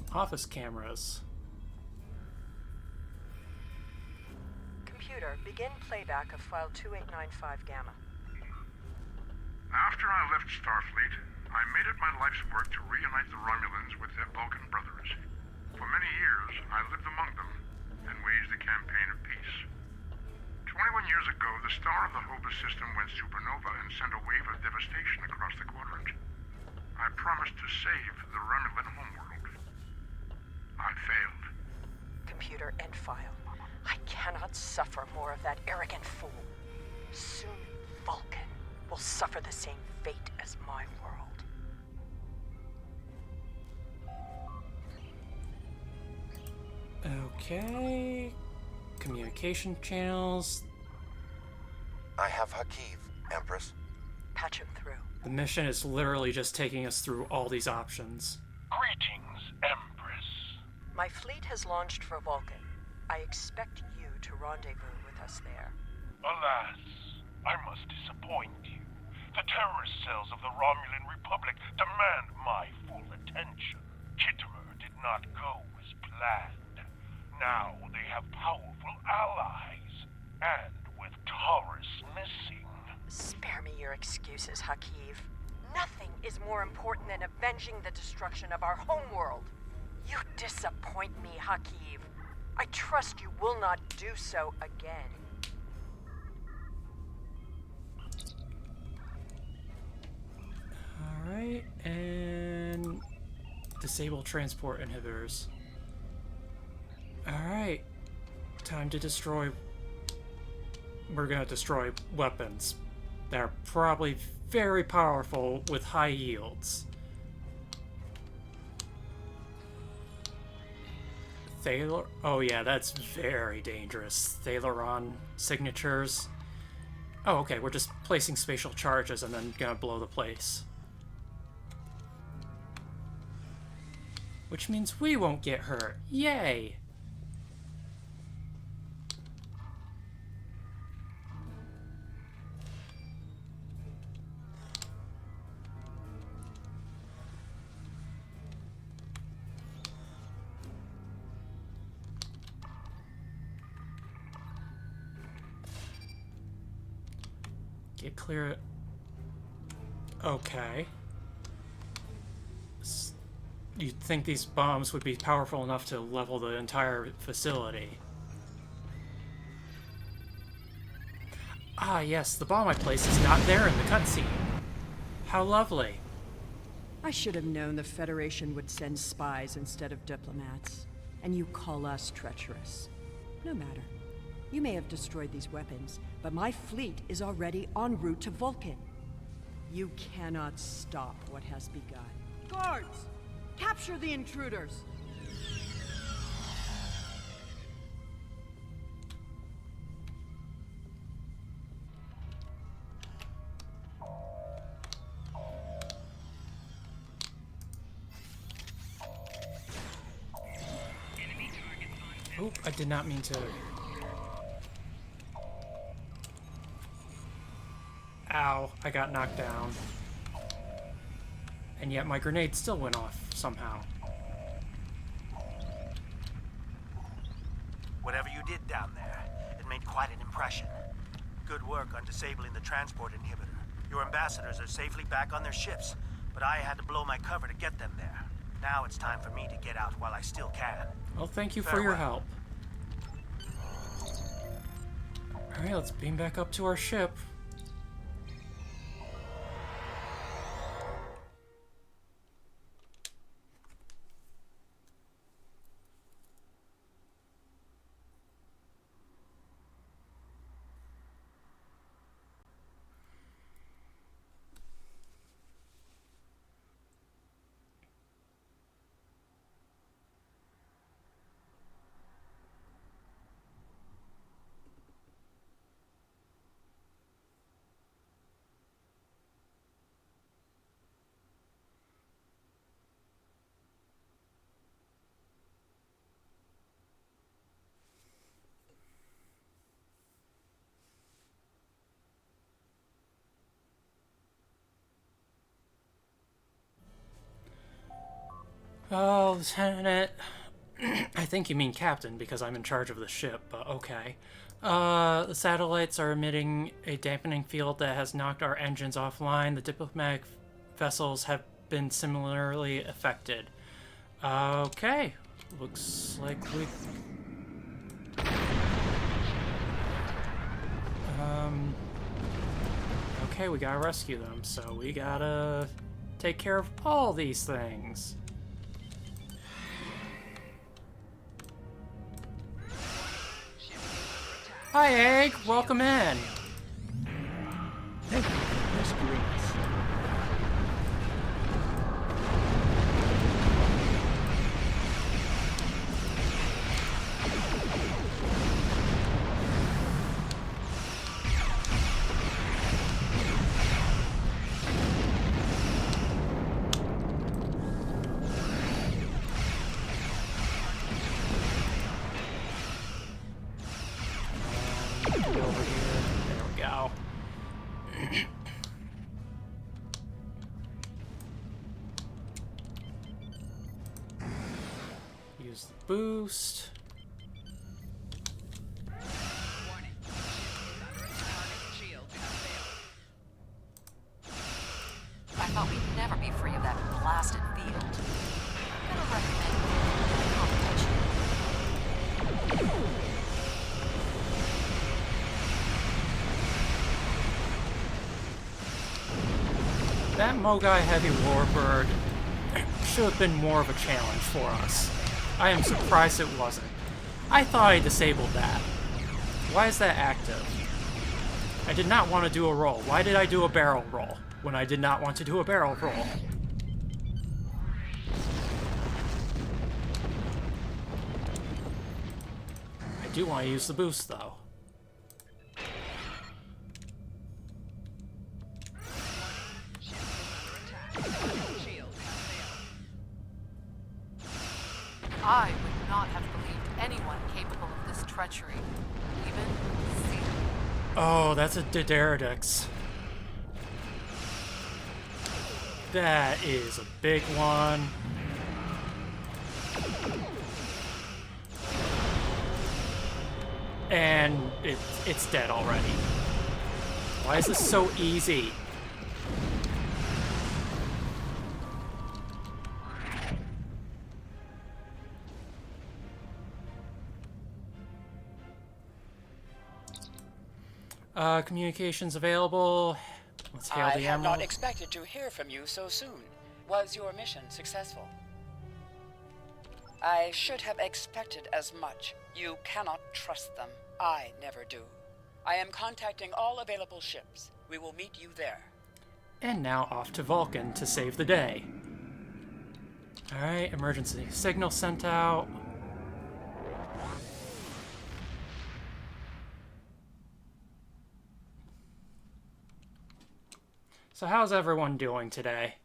Speaker 1: Office cameras.
Speaker 12: Computer, begin playback of file 2895 Gamma.
Speaker 10: After I left Starfleet, I made it my life's work to reunite the Romulans with their Vulcan brothers. For many years, I lived among them and waged a campaign of peace. 21 years ago, the star of the Hobus system went supernova and sent a wave of devastation across the quadrant. I promised to save the Romulan homeworld. I failed.
Speaker 12: Computer, end file. I cannot suffer more of that arrogant fool. Soon, Vulcan will suffer the same fate as my world.
Speaker 1: Okay. Communication channels.
Speaker 18: I have Hakiv, Empress.
Speaker 12: Patch him through.
Speaker 1: The mission is literally just taking us through all these options.
Speaker 5: Greetings, Empress.
Speaker 12: My fleet has launched for Vulcan. I expect you to rendezvous with us there.
Speaker 5: Alas, I must disappoint you. The terrorist cells of the Romulan Republic demand my full attention. Kittimer did not go as planned. Now they have powerful allies, and with Taurus missing.
Speaker 12: Spare me your excuses, Hakiv. Nothing is more important than avenging the destruction of our homeworld. You disappoint me, Hakiv. I trust you will not do so again.
Speaker 1: Alright, and disable transport inhibitors. Alright, time to destroy. We're gonna destroy weapons that are probably very powerful with high yields. Thaler. Oh yeah, that's very dangerous. Thaleron signatures. Oh, okay, we're just placing spatial charges and then gonna blow the place. Which means we won't get hurt. Yay! Get clear. Okay. You'd think these bombs would be powerful enough to level the entire facility. Ah, yes, the bomb I placed is not there in the cutscene. How lovely.
Speaker 19: I should have known the Federation would send spies instead of diplomats. And you call us treacherous. No matter. You may have destroyed these weapons, but my fleet is already en route to Vulcan. You cannot stop what has begun. Guards! Capture the intruders!
Speaker 1: Oh, I did not mean to. Ow, I got knocked down. And yet my grenade still went off somehow.
Speaker 18: Whatever you did down there, it made quite an impression. good work on disabling the transport inhibitor. Your ambassadors are safely back on their ships, but I had to blow my cover to get them there. Now it's time for me to get out while I still can.
Speaker 1: Well, thank you for your help. Alright, let's beam back up to our ship. Oh, Lieutenant. I think you mean Captain because I'm in charge of the ship, but okay. The satellites are emitting a dampening field that has knocked our engines offline. The diplomatic vessels have been similarly affected. Okay. Looks like we... Okay, we gotta rescue them, so we gotta take care of all these things. Hi, Egg. Welcome in.
Speaker 14: Thank you for rescuing us.
Speaker 1: Over here. There we go. Use the boost.
Speaker 16: I thought we'd never be free of that blasted field. I'm gonna recommend competition.
Speaker 1: That Mogai Heavy Warbird should have been more of a challenge for us. I am surprised it wasn't. I thought I disabled that. Why is that active? I did not want to do a roll. Why did I do a barrel roll when I did not want to do a barrel roll? I do want to use the boost though.
Speaker 13: I would not have believed anyone capable of this treachery. Even Caesar.
Speaker 1: Oh, that's a Diderodix. That is a big one. And it's dead already. Why is this so easy? Communications available. Let's hail
Speaker 11: I
Speaker 1: the
Speaker 11: had
Speaker 1: Emerald.
Speaker 11: not expected to hear from you so soon. Was your mission successful? I should have expected as much. You cannot trust them. I never do. I am contacting all available ships. We will meet you there.
Speaker 1: And now off to Vulcan to save the day. Alright, emergency signal sent out. So how's everyone doing today?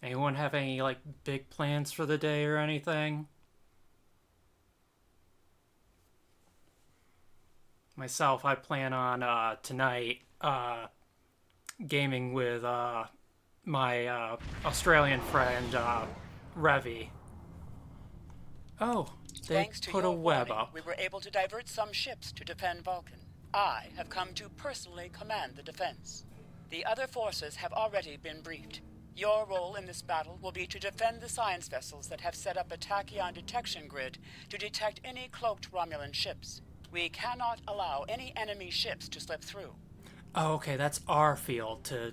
Speaker 1: Anyone have any, like, big plans for the day or anything? Myself, I plan on, tonight, gaming with, my, Australian friend, Revy. Oh, they
Speaker 20: Thanks to
Speaker 1: put a
Speaker 20: your
Speaker 1: web
Speaker 20: warning,
Speaker 1: up.
Speaker 20: we were able to divert some ships to defend Vulcan. I have come to personally command the defense. The other forces have already been briefed. Your role in this battle will be to defend the science vessels that have set up a tachyon detection grid to detect any cloaked Romulan ships. We cannot allow any enemy ships to slip through.
Speaker 1: Oh, okay, that's our field to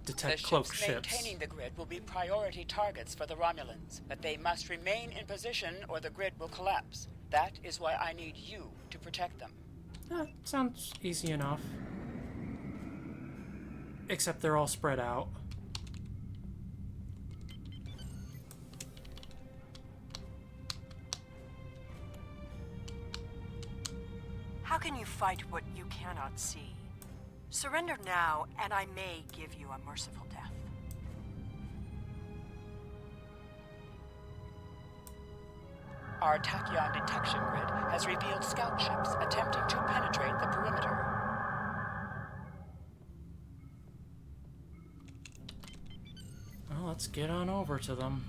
Speaker 1: detect cloaked
Speaker 20: ships
Speaker 1: ships.
Speaker 20: Maintaining the grid will be priority targets for the Romulans, but they must remain in position or the grid will collapse. That is why I need you to protect them.
Speaker 1: Sounds easy enough. Except they're all spread out.
Speaker 12: How can you fight what you cannot see? Surrender now, and I may give you a merciful death.
Speaker 20: Our tachyon detection grid has revealed scout ships attempting to penetrate the perimeter.
Speaker 1: Well, let's get on over to them.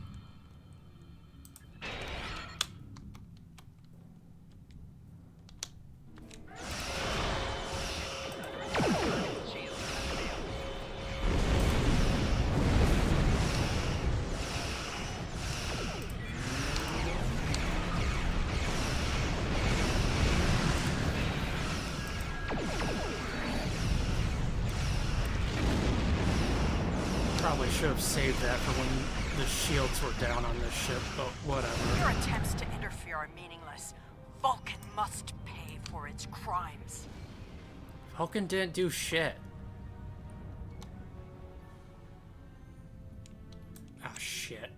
Speaker 1: Probably should have saved that for when the shields were down on this ship, but whatever.
Speaker 12: Your attempts to interfere are meaningless. Vulcan must pay for its crimes.
Speaker 1: Vulcan didn't do shit. Ah, shit.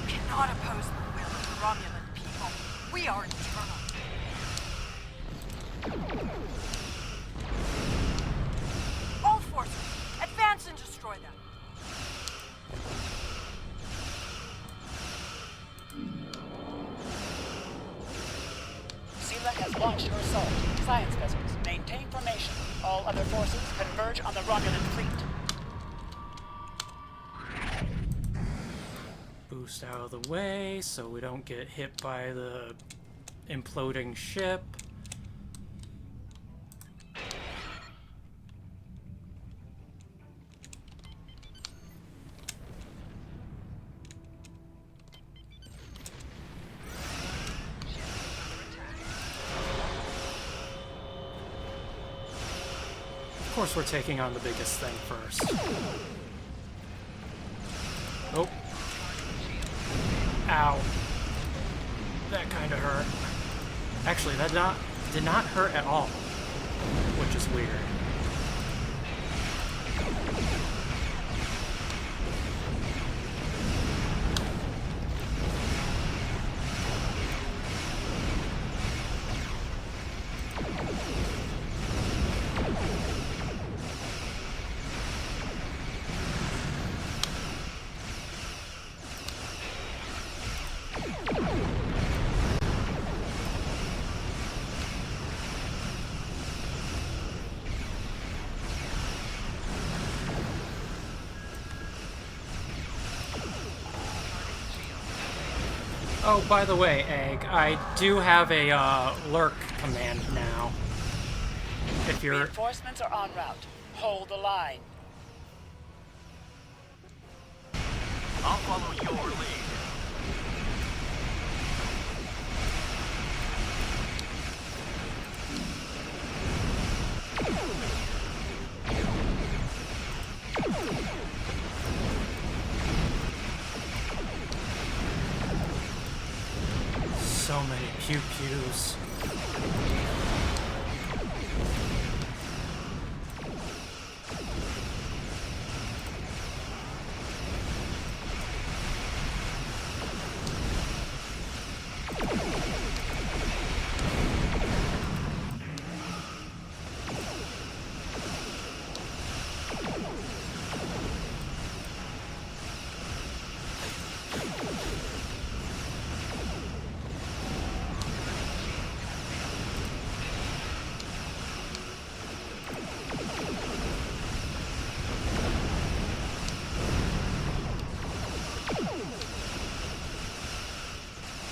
Speaker 12: Cannot oppose the will of the Romulan people. We are eternal. All forces, advance and destroy them.
Speaker 20: Sela has launched her assault. Science vessels, maintain formation. All other forces converge on the Romulan fleet.
Speaker 1: Boost out of the way so we don't get hit by the imploding ship. Of course we're taking on the biggest thing first. Oh. Ow. That kind of hurt. Actually, that did not hurt at all, which is weird. Oh, by the way, Egg, I do have a lurk command now. If you're...
Speaker 20: Reinforcements are en route. Hold the line.
Speaker 18: I'll follow your lead.
Speaker 1: So many pew-pews.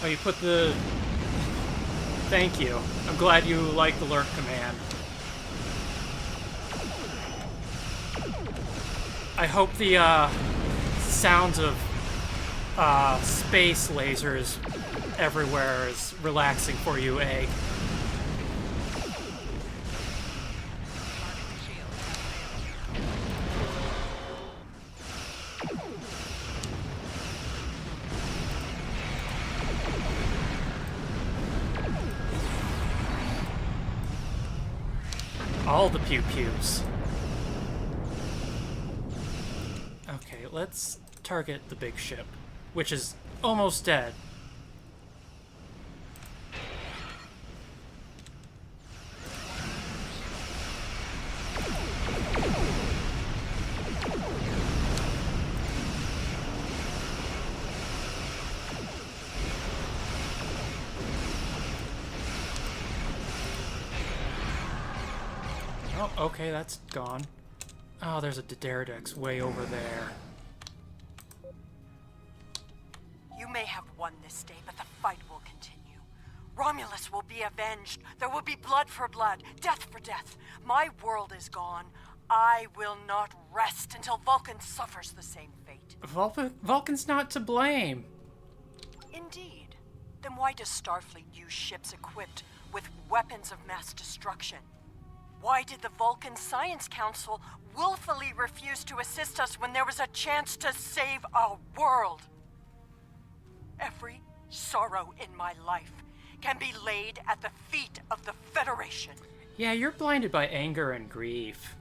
Speaker 1: Oh, you put the... Thank you. I'm glad you like the lurk command. I hope the sounds of space lasers everywhere is relaxing for you, Egg. All the pew-pews. Okay, let's target the big ship, which is almost dead. Oh, okay, that's gone. Oh, there's a Daredex way over there.
Speaker 12: You may have won this day, but the fight will continue. Romulus will be avenged. There will be blood for blood, death for death. My world is gone. I will not rest until Vulcan suffers the same fate.
Speaker 1: Vulcan's not to blame.
Speaker 12: Indeed. Then why does Starfleet use ships equipped with weapons of mass destruction? Why did the Vulcan Science Council willfully refuse to assist us when there was a chance to save our world? Every sorrow in my life can be laid at the feet of the Federation.
Speaker 1: Yeah, you're blinded by anger and grief.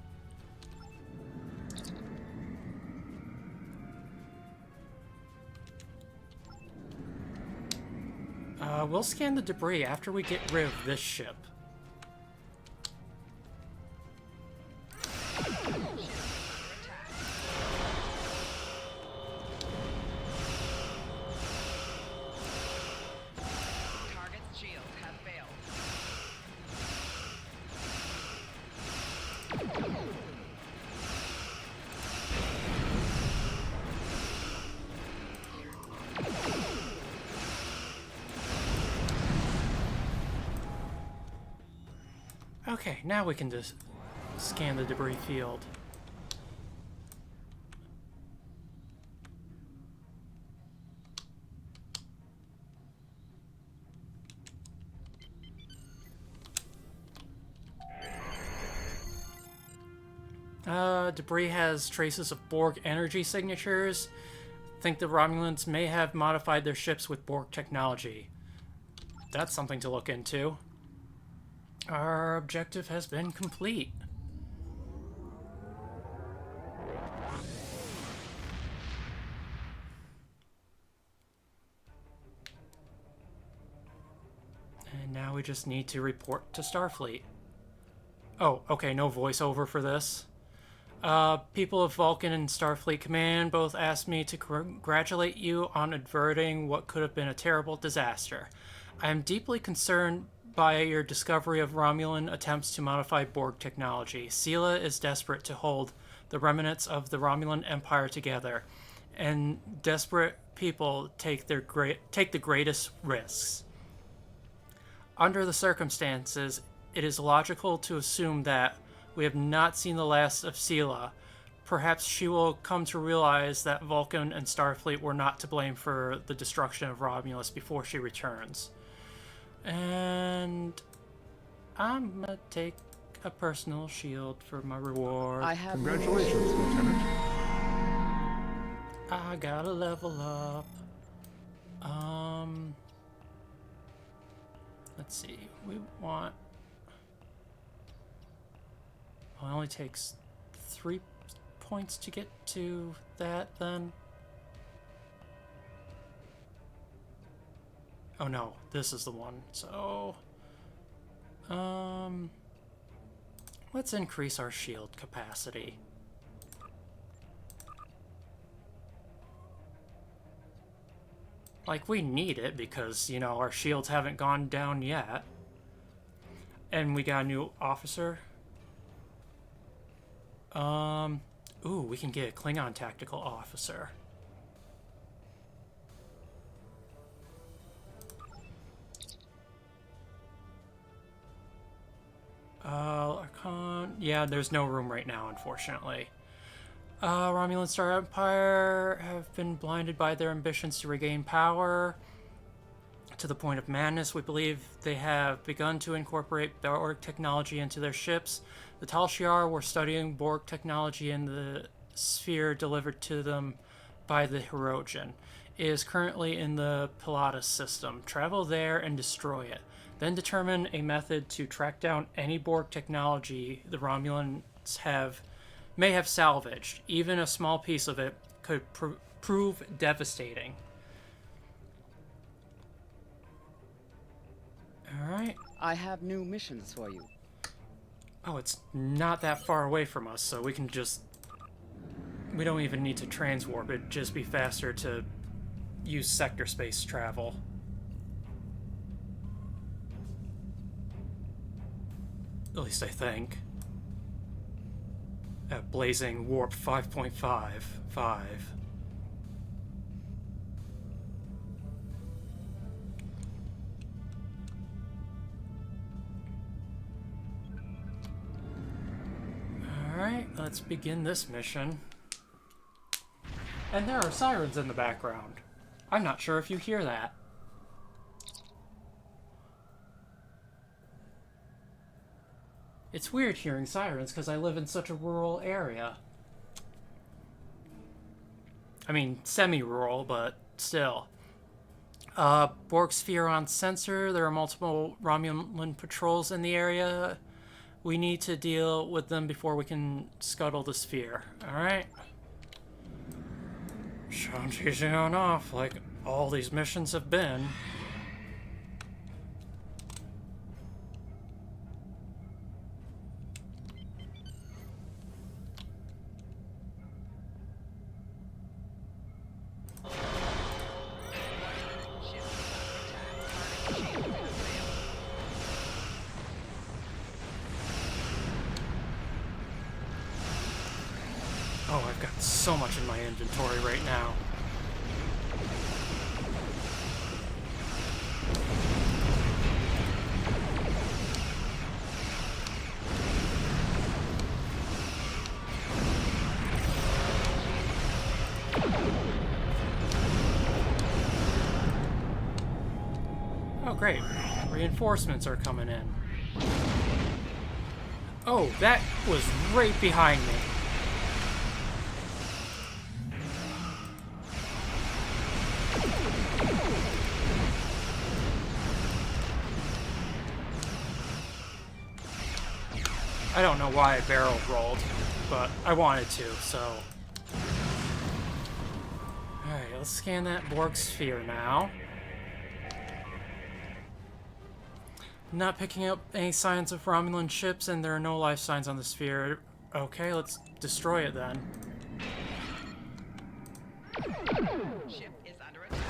Speaker 1: We'll scan the debris after we get rid of this ship. Okay, now we can just scan the debris field. Debris has traces of Borg energy signatures. Think the Romulans may have modified their ships with Borg technology. That's something to look into. Our objective has been complete. And now we just need to report to Starfleet. Oh, okay, no voiceover for this. People of Vulcan and Starfleet Command both asked me to congratulate you on averting what could have been a terrible disaster. I am deeply concerned by your discovery of Romulan attempts to modify Borg technology. Sela is desperate to hold the remnants of the Romulan Empire together, and desperate people take the greatest risks. Under the circumstances, it is logical to assume that we have not seen the last of Sela. Perhaps she will come to realize that Vulcan and Starfleet were not to blame for the destruction of Romulus before she returns. And I'm gonna take a personal shield for my reward.
Speaker 10: Congratulations, Lieutenant.
Speaker 1: I gotta level up. let's see. We want... Well, it only takes 3 points to get to that, then. Oh no, this is the one. So, let's increase our shield capacity. Like, we need it because, you know, our shields haven't gone down yet. And we got a new officer. Ooh, we can get a Klingon tactical officer. Yeah, there's no room right now, unfortunately. Romulan Star Empire have been blinded by their ambitions to regain power to the point of madness. We believe they have begun to incorporate Borg technology into their ships. The Tal Shiar were studying Borg technology in the sphere delivered to them by the Hirogen. It is currently in the Pilatus system. Travel there and destroy it. Then determine a method to track down any Borg technology the Romulans may have salvaged. Even a small piece of it could prove devastating. Alright.
Speaker 11: I have new missions for you.
Speaker 1: Oh, it's not that far away from us, so we can just... We don't even need to transwarp. It'd just be faster to use sector space travel. At least I think. At blazing warp 5.55. Alright, let's begin this mission. And there are sirens in the background. I'm not sure if you hear that. It's weird hearing sirens because I live in such a rural area. I mean, semi-rural, but still. Borg sphere on sensor. There are multiple Romulan patrols in the area. We need to deal with them before we can scuttle the sphere. Alright? Sounds easy enough, like all these missions have been. Oh, I've got so much in my inventory right now. Oh, great. Reinforcements are coming in. Oh, that was right behind me. I don't know why I barrel rolled, but I wanted to, so... Alright, let's scan that Borg sphere now. Not picking up any signs of Romulan ships, and there are no life signs on the sphere. Okay, let's destroy it then.
Speaker 11: Ship is under attack.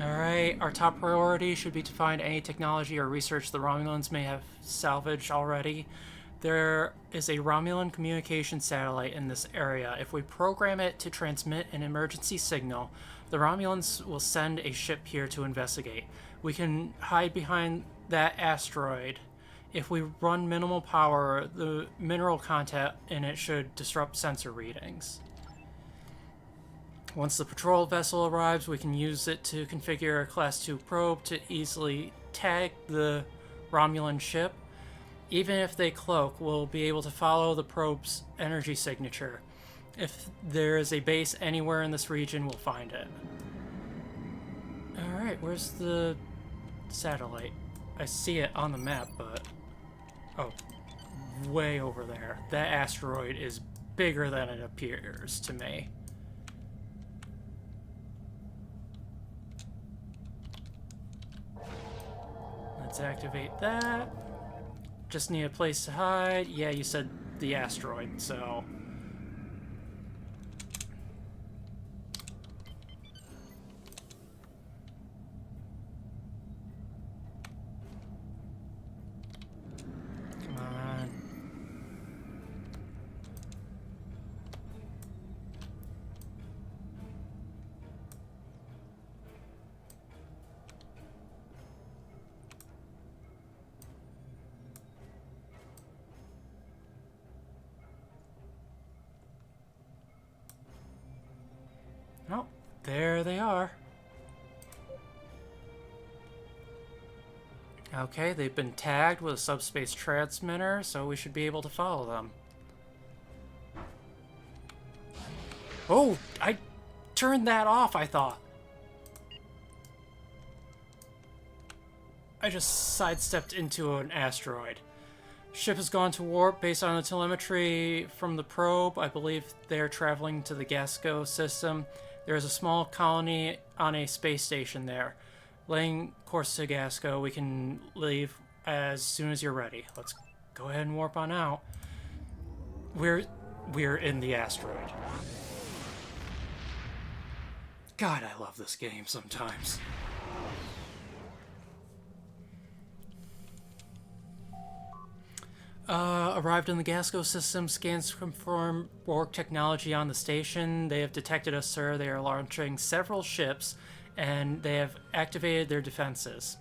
Speaker 1: Alright, our top priority should be to find any technology or research the Romulans may have salvaged already. There is a Romulan communication satellite in this area. If we program it to transmit an emergency signal, the Romulans will send a ship here to investigate. We can hide behind that asteroid. If we run minimal power, the mineral content in it should disrupt sensor readings. Once the patrol vessel arrives, we can use it to configure a Class 2 probe to easily tag the Romulan ship. Even if they cloak, we'll be able to follow the probe's energy signature. If there is a base anywhere in this region, we'll find it. Alright, where's the satellite? I see it on the map, but... Oh, way over there. That asteroid is bigger than it appears to me. Let's activate that. Just need a place to hide. Yeah, you said the asteroid, so... Come on. Oh, there they are. Okay, they've been tagged with a subspace transmitter, so we should be able to follow them. Oh, I turned that off, I thought. I just sidestepped into an asteroid. Ship has gone to warp. Based on the telemetry from the probe, I believe they are traveling to the Gasco system. There is a small colony on a space station there. Laying course to Gasco, we can leave as soon as you're ready. Let's go ahead and warp on out. We're in the asteroid. God, I love this game sometimes. Arrived in the Gasco system. Scans confirm Borg technology on the station. They have detected us, sir. They are launching several ships, and they have activated their defenses.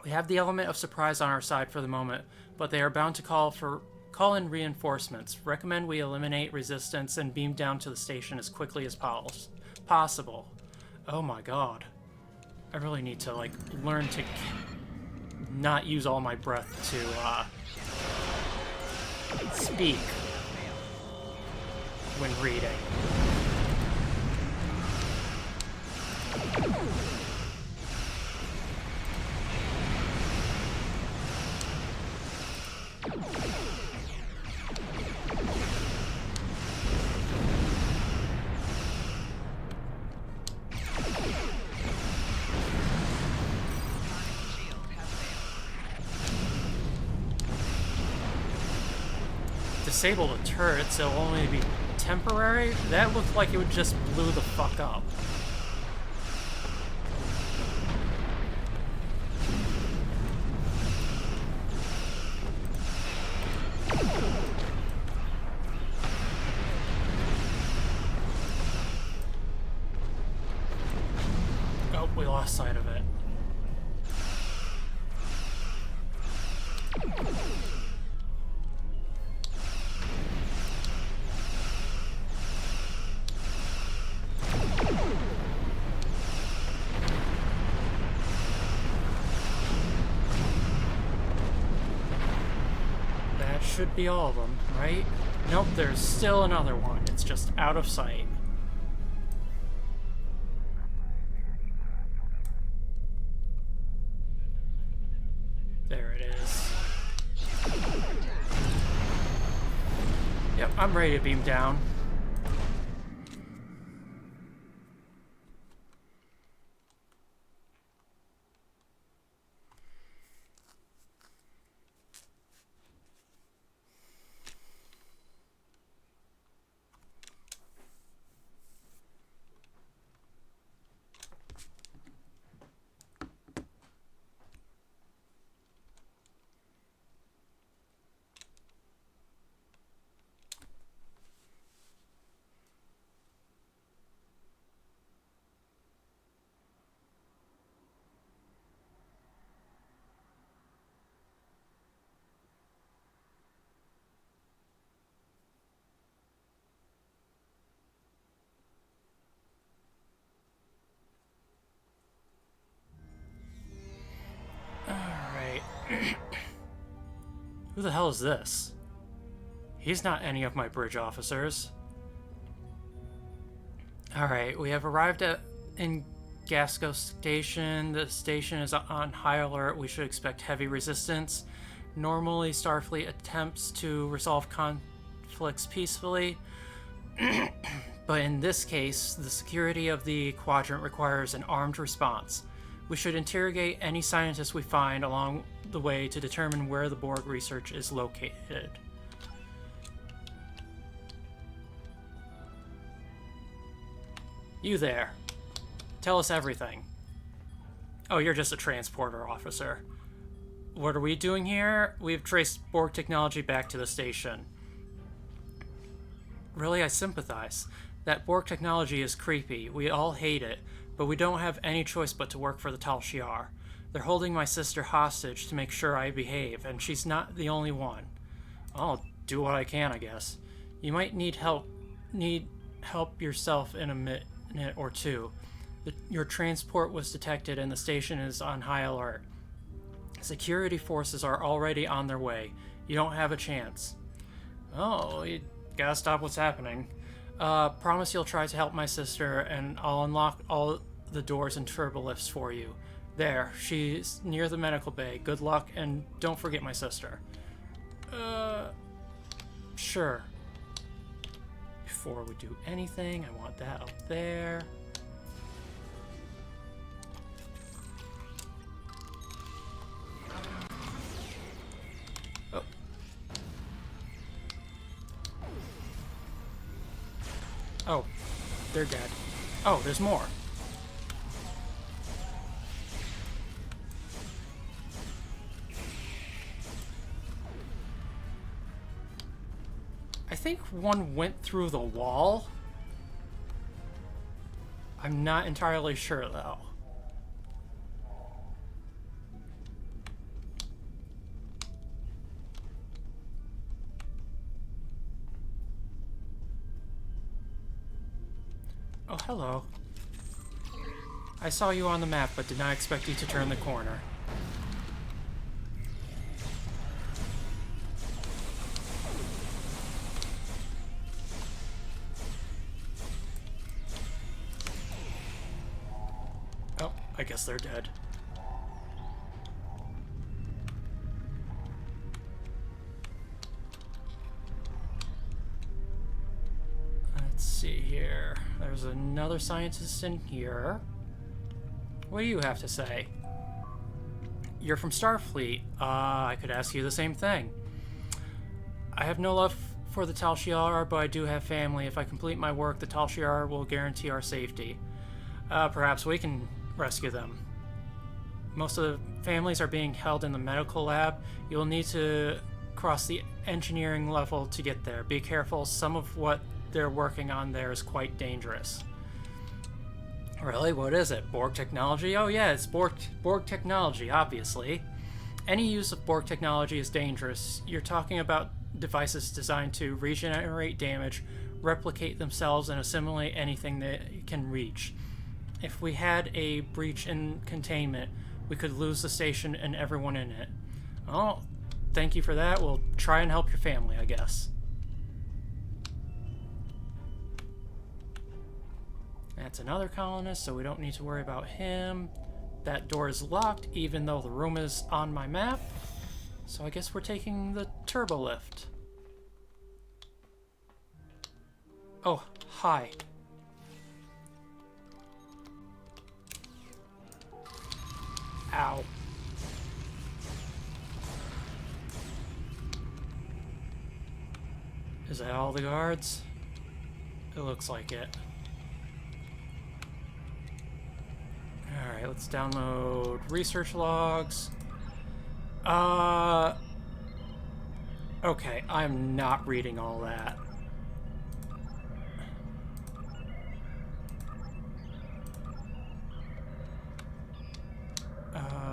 Speaker 1: We have the element of surprise on our side for the moment, but they are bound to call in reinforcements. Recommend we eliminate resistance and beam down to the station as quickly as possible. Oh my god. I really need to, like, learn to not use all my breath to, speak when reading. Disable the turrets, it'll only be temporary? That looked like it would just blew the fuck up. Oh, we lost sight of it. Should be all of them, right? Nope, there's still another one. It's just out of sight. There it is. Yep, I'm ready to beam down. Who the hell is this? He's not any of my bridge officers. Alright, we have arrived in Gasco Station. The station is on high alert. We should expect heavy resistance. Normally, Starfleet attempts to resolve conflicts peacefully, but in this case, the security of the quadrant requires an armed response. We should interrogate any scientists we find along the way to determine where the Borg research is located. You there. Tell us everything. Oh, you're just a transporter officer. What are we doing here? We've traced Borg technology back to the station. Really, I sympathize. That Borg technology is creepy. We all hate it, but we don't have any choice but to work for the Tal Shiar. They're holding my sister hostage to make sure I behave, and she's not the only one. I'll do what I can, I guess. You might need help yourself in a minute or two. Your transport was detected and the station is on high alert. Security forces are already on their way. You don't have a chance. Oh, you gotta stop what's happening. Promise you'll try to help my sister, and I'll unlock all the doors and turbolifts for you. There, she's near the medical bay. Good luck, and don't forget my sister. Sure. Before we do anything, I want that up there. Oh. Oh, they're dead. Oh, there's more. I think one went through the wall. I'm not entirely sure, though. Oh, hello. I saw you on the map, but did not expect you to turn the corner. I guess they're dead. Let's see here. There's another scientist in here. What do you have to say? You're from Starfleet. I could ask you the same thing. I have no love for the Tal Shiar, but I do have family. If I complete my work, the Tal Shiar will guarantee our safety. Perhaps we can rescue them. Most of the families are being held in the medical lab. You'll need to cross the engineering level to get there. Be careful, some of what they're working on there is quite dangerous. Really? What is it? Borg technology? Oh yeah, it's Borg technology, obviously. Any use of Borg technology is dangerous. You're talking about devices designed to regenerate damage, replicate themselves, and assimilate anything they can reach. If we had a breach in containment, we could lose the station and everyone in it. Oh, thank you for that. We'll try and help your family, I guess. That's another colonist, so we don't need to worry about him. That door is locked, even though the room is on my map. So I guess we're taking the turbo lift. Oh, hi. Ow. Is that all the guards? It looks like it. Alright, let's download research logs. Okay, I'm not reading all that.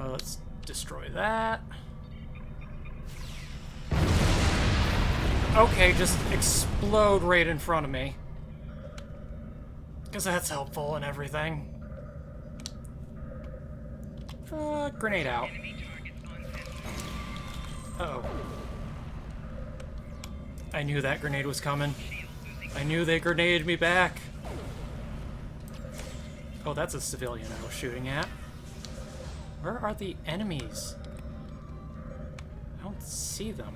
Speaker 1: Let's destroy that. Okay, just explode right in front of me. Because that's helpful and everything. Grenade out. Uh-oh. I knew that grenade was coming. I knew they grenaded me back. Oh, that's a civilian I was shooting at. Where are the enemies? I don't see them.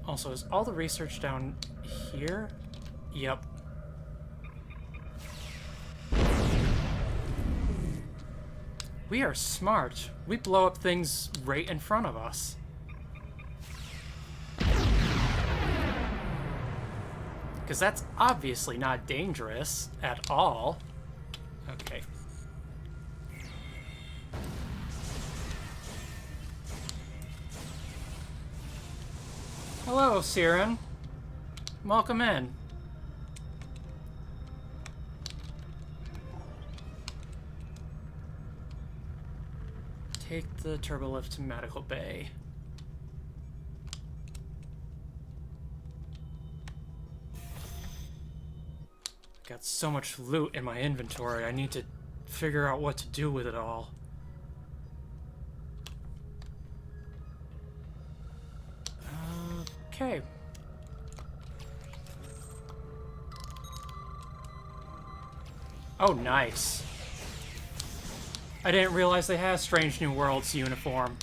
Speaker 1: Also, is all the research down here? Yep. We are smart. We blow up things right in front of us. Because that's obviously not dangerous at all. Okay. Hello, Siren. Welcome in. Take the turbolift to Medical Bay. Got so much loot in my inventory, I need to figure out what to do with it all. Okay. Oh, nice. I didn't realize they had a Strange New Worlds uniform.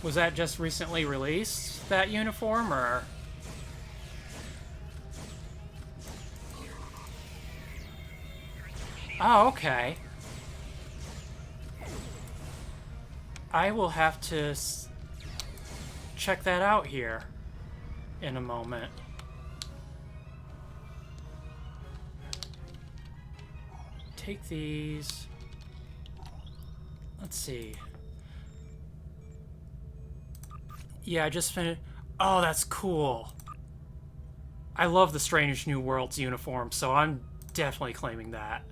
Speaker 1: Was that just recently released, that uniform, or...? Oh, okay. I will have to check that out here in a moment. Take these. Let's see. Yeah, I just finished. Oh, that's cool. I love the Strange New Worlds uniform, so I'm definitely claiming that.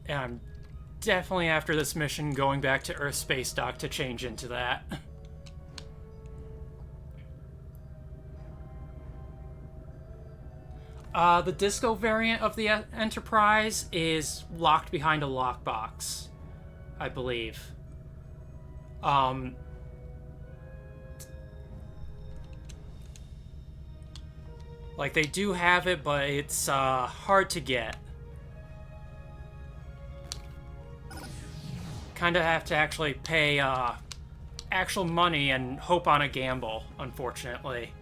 Speaker 1: And I'm definitely, after this mission, going back to Earth Space Dock to change into that. The disco variant of the Enterprise is locked behind a lockbox, I believe. Like, they do have it, but it's hard to get. Kind of have to actually pay actual money and hope on a gamble, unfortunately.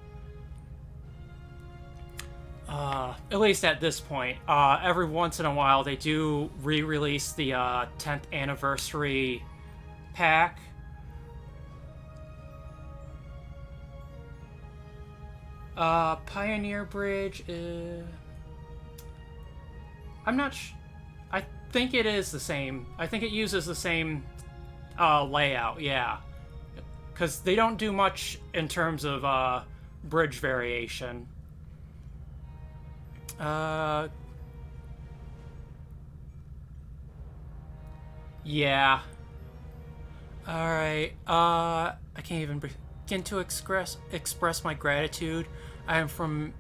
Speaker 1: At least at this point. Every once in a while they do re-release the 10th anniversary pack. Pioneer Bridge I'm not I think it is the same. I think it uses the same layout, yeah. Because they don't do much in terms of bridge variation. Yeah. Alright, I can't even begin to express my gratitude. I am from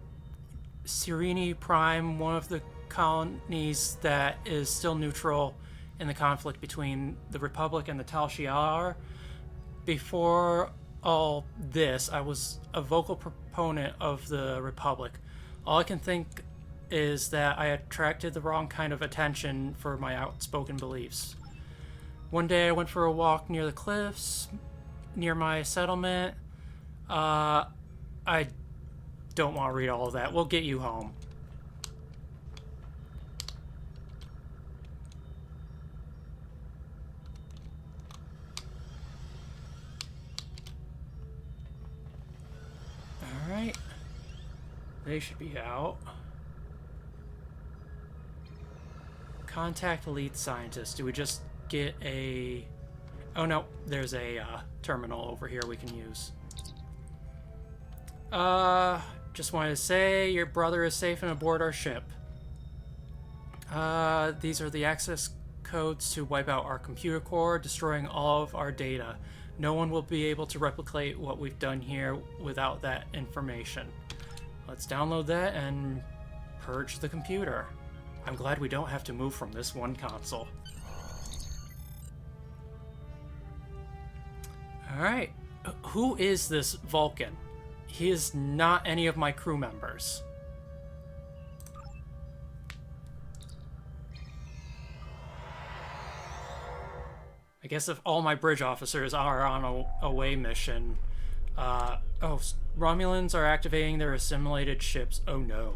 Speaker 1: Sirene Prime, one of the colonies that is still neutral in the conflict between the Republic and the Tal Shiar. Before all this, I was a vocal proponent of the Republic. All I can think is that I attracted the wrong kind of attention for my outspoken beliefs. One day I went for a walk near the cliffs, near my settlement. I don't want to read all of that. We'll get you home. Alright. They should be out. Contact lead scientist. Do we just get a... Oh no, there's a terminal over here we can use. Just wanted to say your brother is safe and aboard our ship. These are the access codes to wipe out our computer core, destroying all of our data. No one will be able to replicate what we've done here without that information. Let's download that and Purge the computer. I'm glad we don't have to move from this one console. Alright. Who is this Vulcan? He is not any of my crew members. I guess if all my bridge officers are on a away mission... Romulans are activating their assimilated ships. Oh no.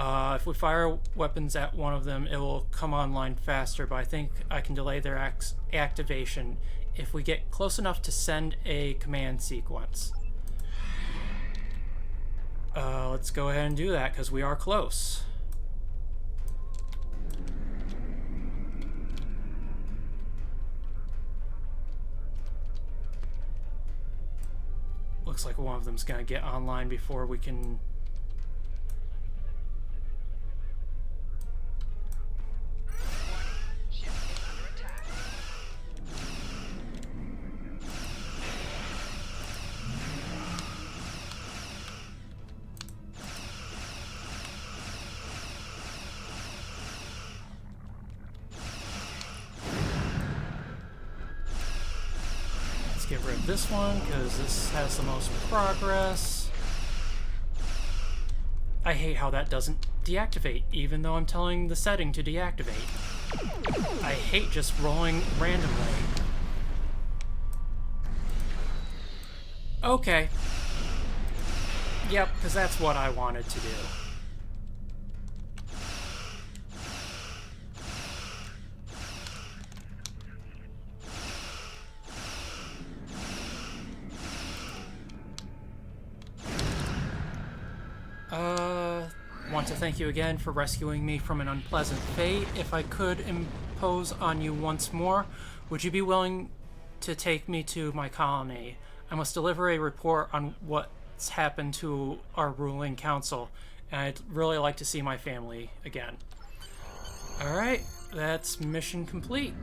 Speaker 1: If we fire weapons at one of them, it will come online faster, but I think I can delay their activation if we get close enough to send a command sequence. Let's go ahead and do that, because we are close. Looks like one of them's gonna get online before we can... Get rid of this one, because this has the most progress. I hate how that doesn't deactivate, even though I'm telling the setting to deactivate. I hate just rolling randomly. Okay. Yep, because that's what I wanted to do. Want to thank you again for rescuing me from an unpleasant fate. If I could impose on you once more, would you be willing to take me to my colony? I must deliver a report on what's happened to our ruling council, and I'd really like to see my family again. Alright, that's mission complete.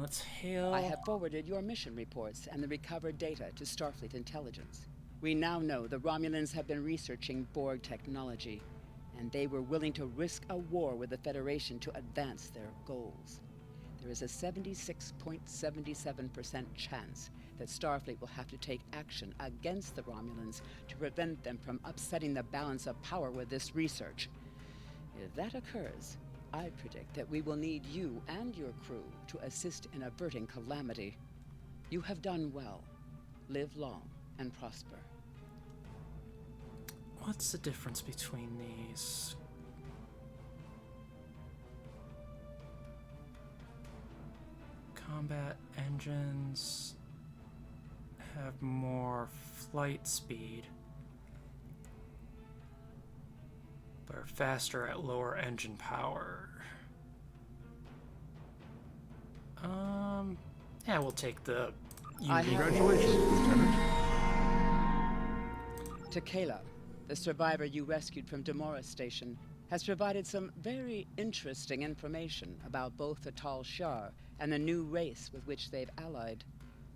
Speaker 1: Let's hail.
Speaker 20: I have forwarded your mission reports and the recovered data to Starfleet Intelligence. We now know the Romulans have been researching Borg technology, and they were willing to risk a war with the Federation to advance their goals. There is a 76.77% chance that Starfleet will have to take action against the Romulans to prevent them from upsetting the balance of power with this research. If that occurs, I predict that we will need you and your crew to assist in averting calamity. You have done well. Live long and prosper.
Speaker 1: What's the difference between these? Combat engines have more flight speed, but are faster at lower engine power. Yeah, we'll take the...
Speaker 10: Congratulations, Lieutenant.
Speaker 20: Tequila, the survivor you rescued from Demora Station, has provided some very interesting information about both the Tal Shar and the new race with which they've allied.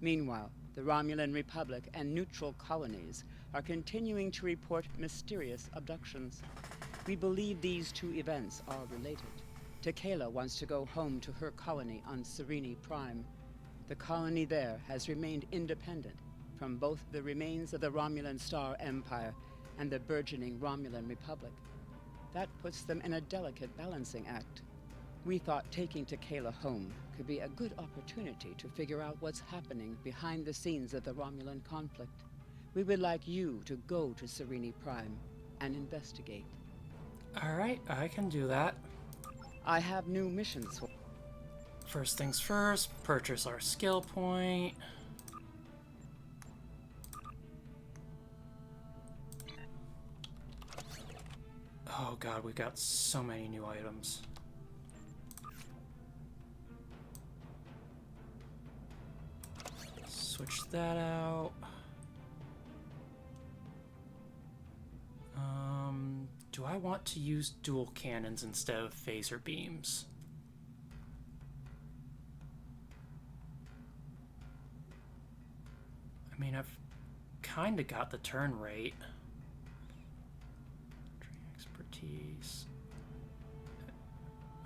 Speaker 20: Meanwhile, the Romulan Republic and neutral colonies are continuing to report mysterious abductions. We believe these two events are related. Tequila wants to go home to her colony on Serene Prime. The colony there has remained independent from both the remains of the Romulan Star Empire and the burgeoning Romulan Republic. That puts them in a delicate balancing act. We thought taking Tequila home could be a good opportunity to figure out what's happening behind the scenes of the Romulan conflict. We would like you to go to Serene Prime and investigate.
Speaker 1: Alright, I can do that.
Speaker 20: I have new missions for...
Speaker 1: First things first, purchase our skill point. Oh god, we've got so many new items. Switch that out. Do I want to use dual cannons instead of phaser beams? mean, I've kind of got the turn rate. Expertise.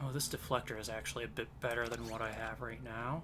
Speaker 1: Oh, this deflector is actually a bit better than what I have right now.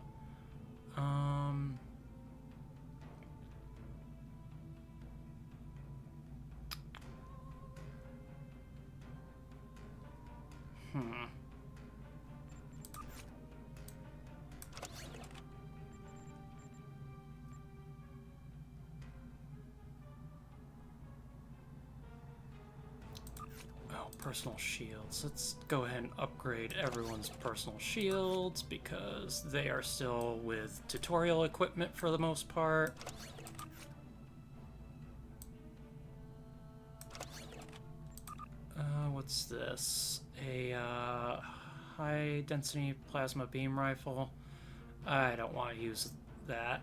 Speaker 1: Oh, personal shields. Let's go ahead and upgrade everyone's personal shields because they are still with tutorial equipment for the most part. What's this? A high density plasma beam rifle. I don't want to use that.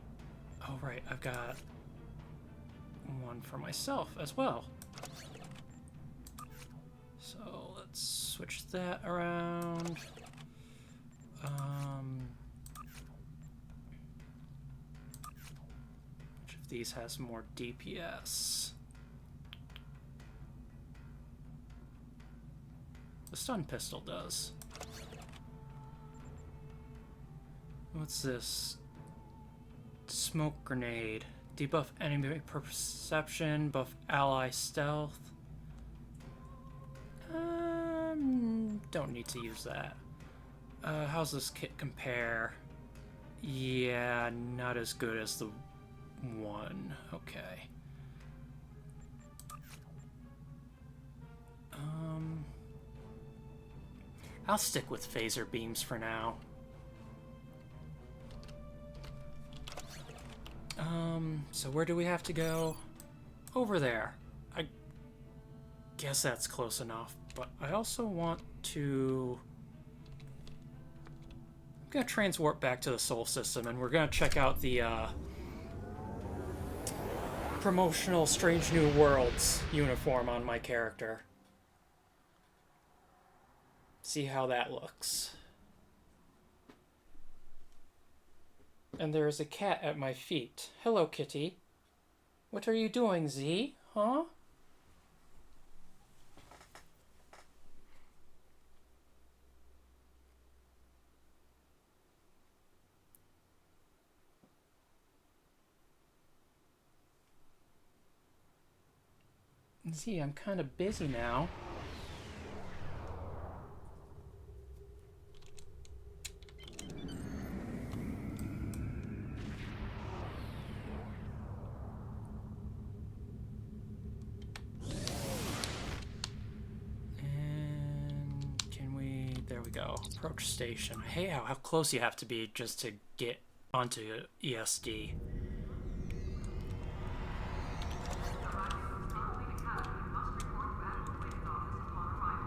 Speaker 1: Oh right, I've got one for myself as well. So let's switch that around. Which of these has more DPS? The stun pistol does. What's this? Smoke grenade. Debuff enemy perception, buff ally stealth. Don't need to use that. How's this kit compare? Yeah, not as good as the one. Okay. I'll stick with phaser beams for now. So where do we have to go? Over there. I guess that's close enough, but I also want to... I'm gonna transwarp back to the Sol system, and we're gonna check out the promotional Strange New Worlds uniform on my character. See how that looks. And there is a cat at my feet. Hello, kitty. What are you doing, Z? Huh? Z, I'm kind of busy now. There we go. Approach station. Hey, how close you have to be just to get onto ESD.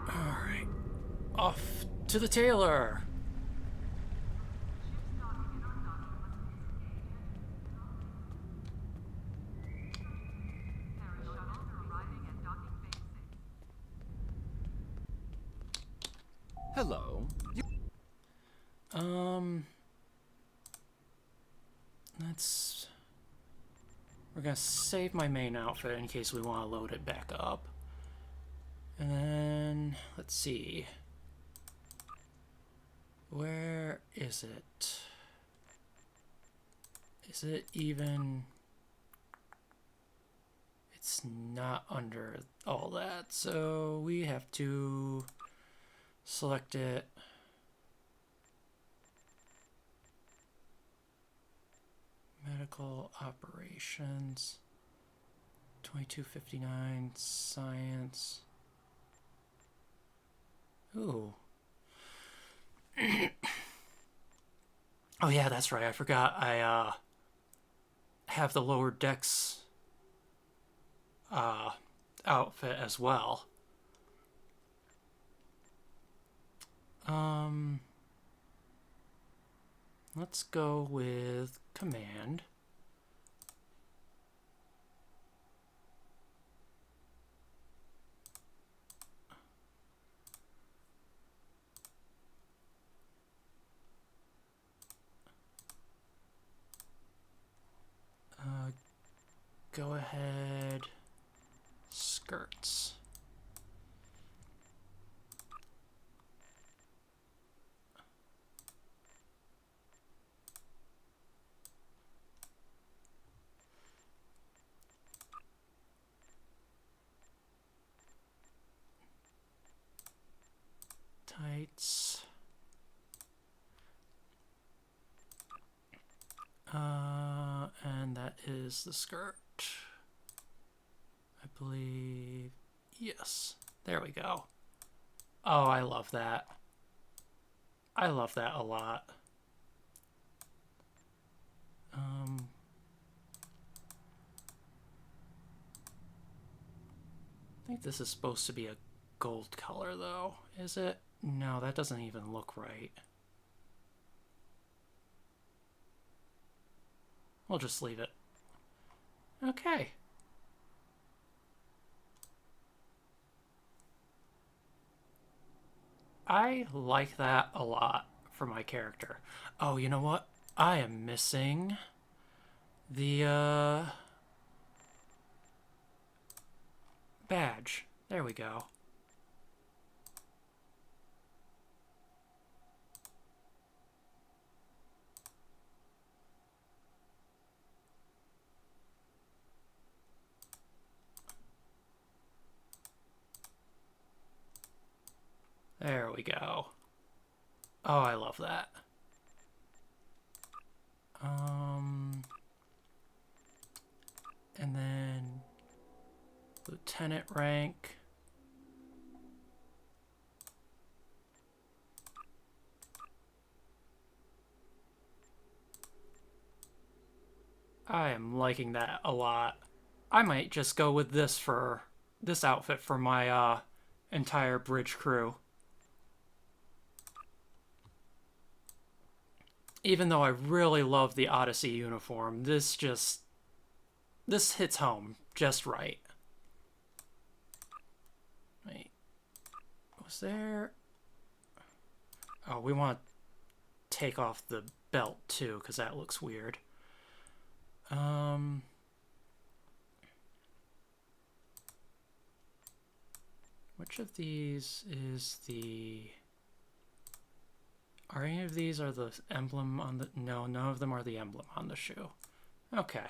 Speaker 1: Alright. Off to the tailor!
Speaker 21: Hello.
Speaker 1: We're gonna save my main outfit in case we want to load it back up. And then, let's see. Where is it? Is it even... It's not under all that, so we have to select it. Medical operations, 2259, science. Ooh. Oh yeah, that's right. I forgot I have the lower decks outfit as well. Let's go with command. go ahead. Skirts. Tights. And that is the skirt. I believe. Yes. There we go. Oh, I love that. I love that a lot. I think this is supposed to be a gold color, though. Is it? No, that doesn't even look right. We'll just leave it. Okay. I like that a lot for my character. Oh, you know what? I am missing the badge. There we go. There we go. Oh, I love that. And then lieutenant rank. I am liking that a lot. I might just go with this for this outfit for my entire bridge crew. Even though I really love the Odyssey uniform, this hits home just right. Wait, was there? Oh, we want to take off the belt too, because that looks weird. Which of these is the... Are any of these are the emblem on the... No, none of them are the emblem on the shoe. Okay.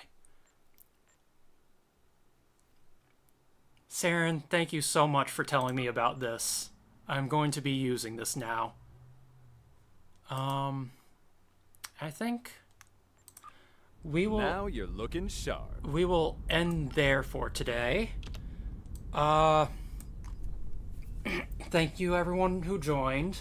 Speaker 1: Saren, thank you so much for telling me about this. I'm going to be using this now. I think we will...
Speaker 21: Now you're looking sharp.
Speaker 1: We will end there for today. Thank you everyone who joined.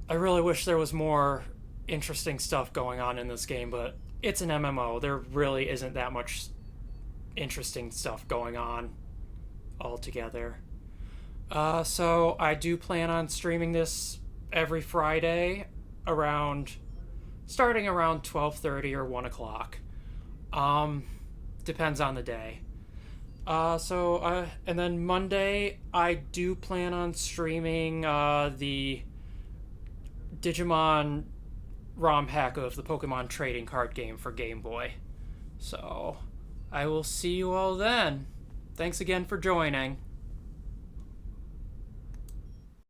Speaker 1: I really wish there was more interesting stuff going on in this game, but it's an MMO. There really isn't that much interesting stuff going on altogether. So I do plan on streaming this every Friday starting around 12:30 or 1 o'clock. Depends on the day. And then Monday I do plan on streaming the Digimon ROM hack of the Pokemon trading card game for Game Boy. So I will see you all then. Thanks again for joining.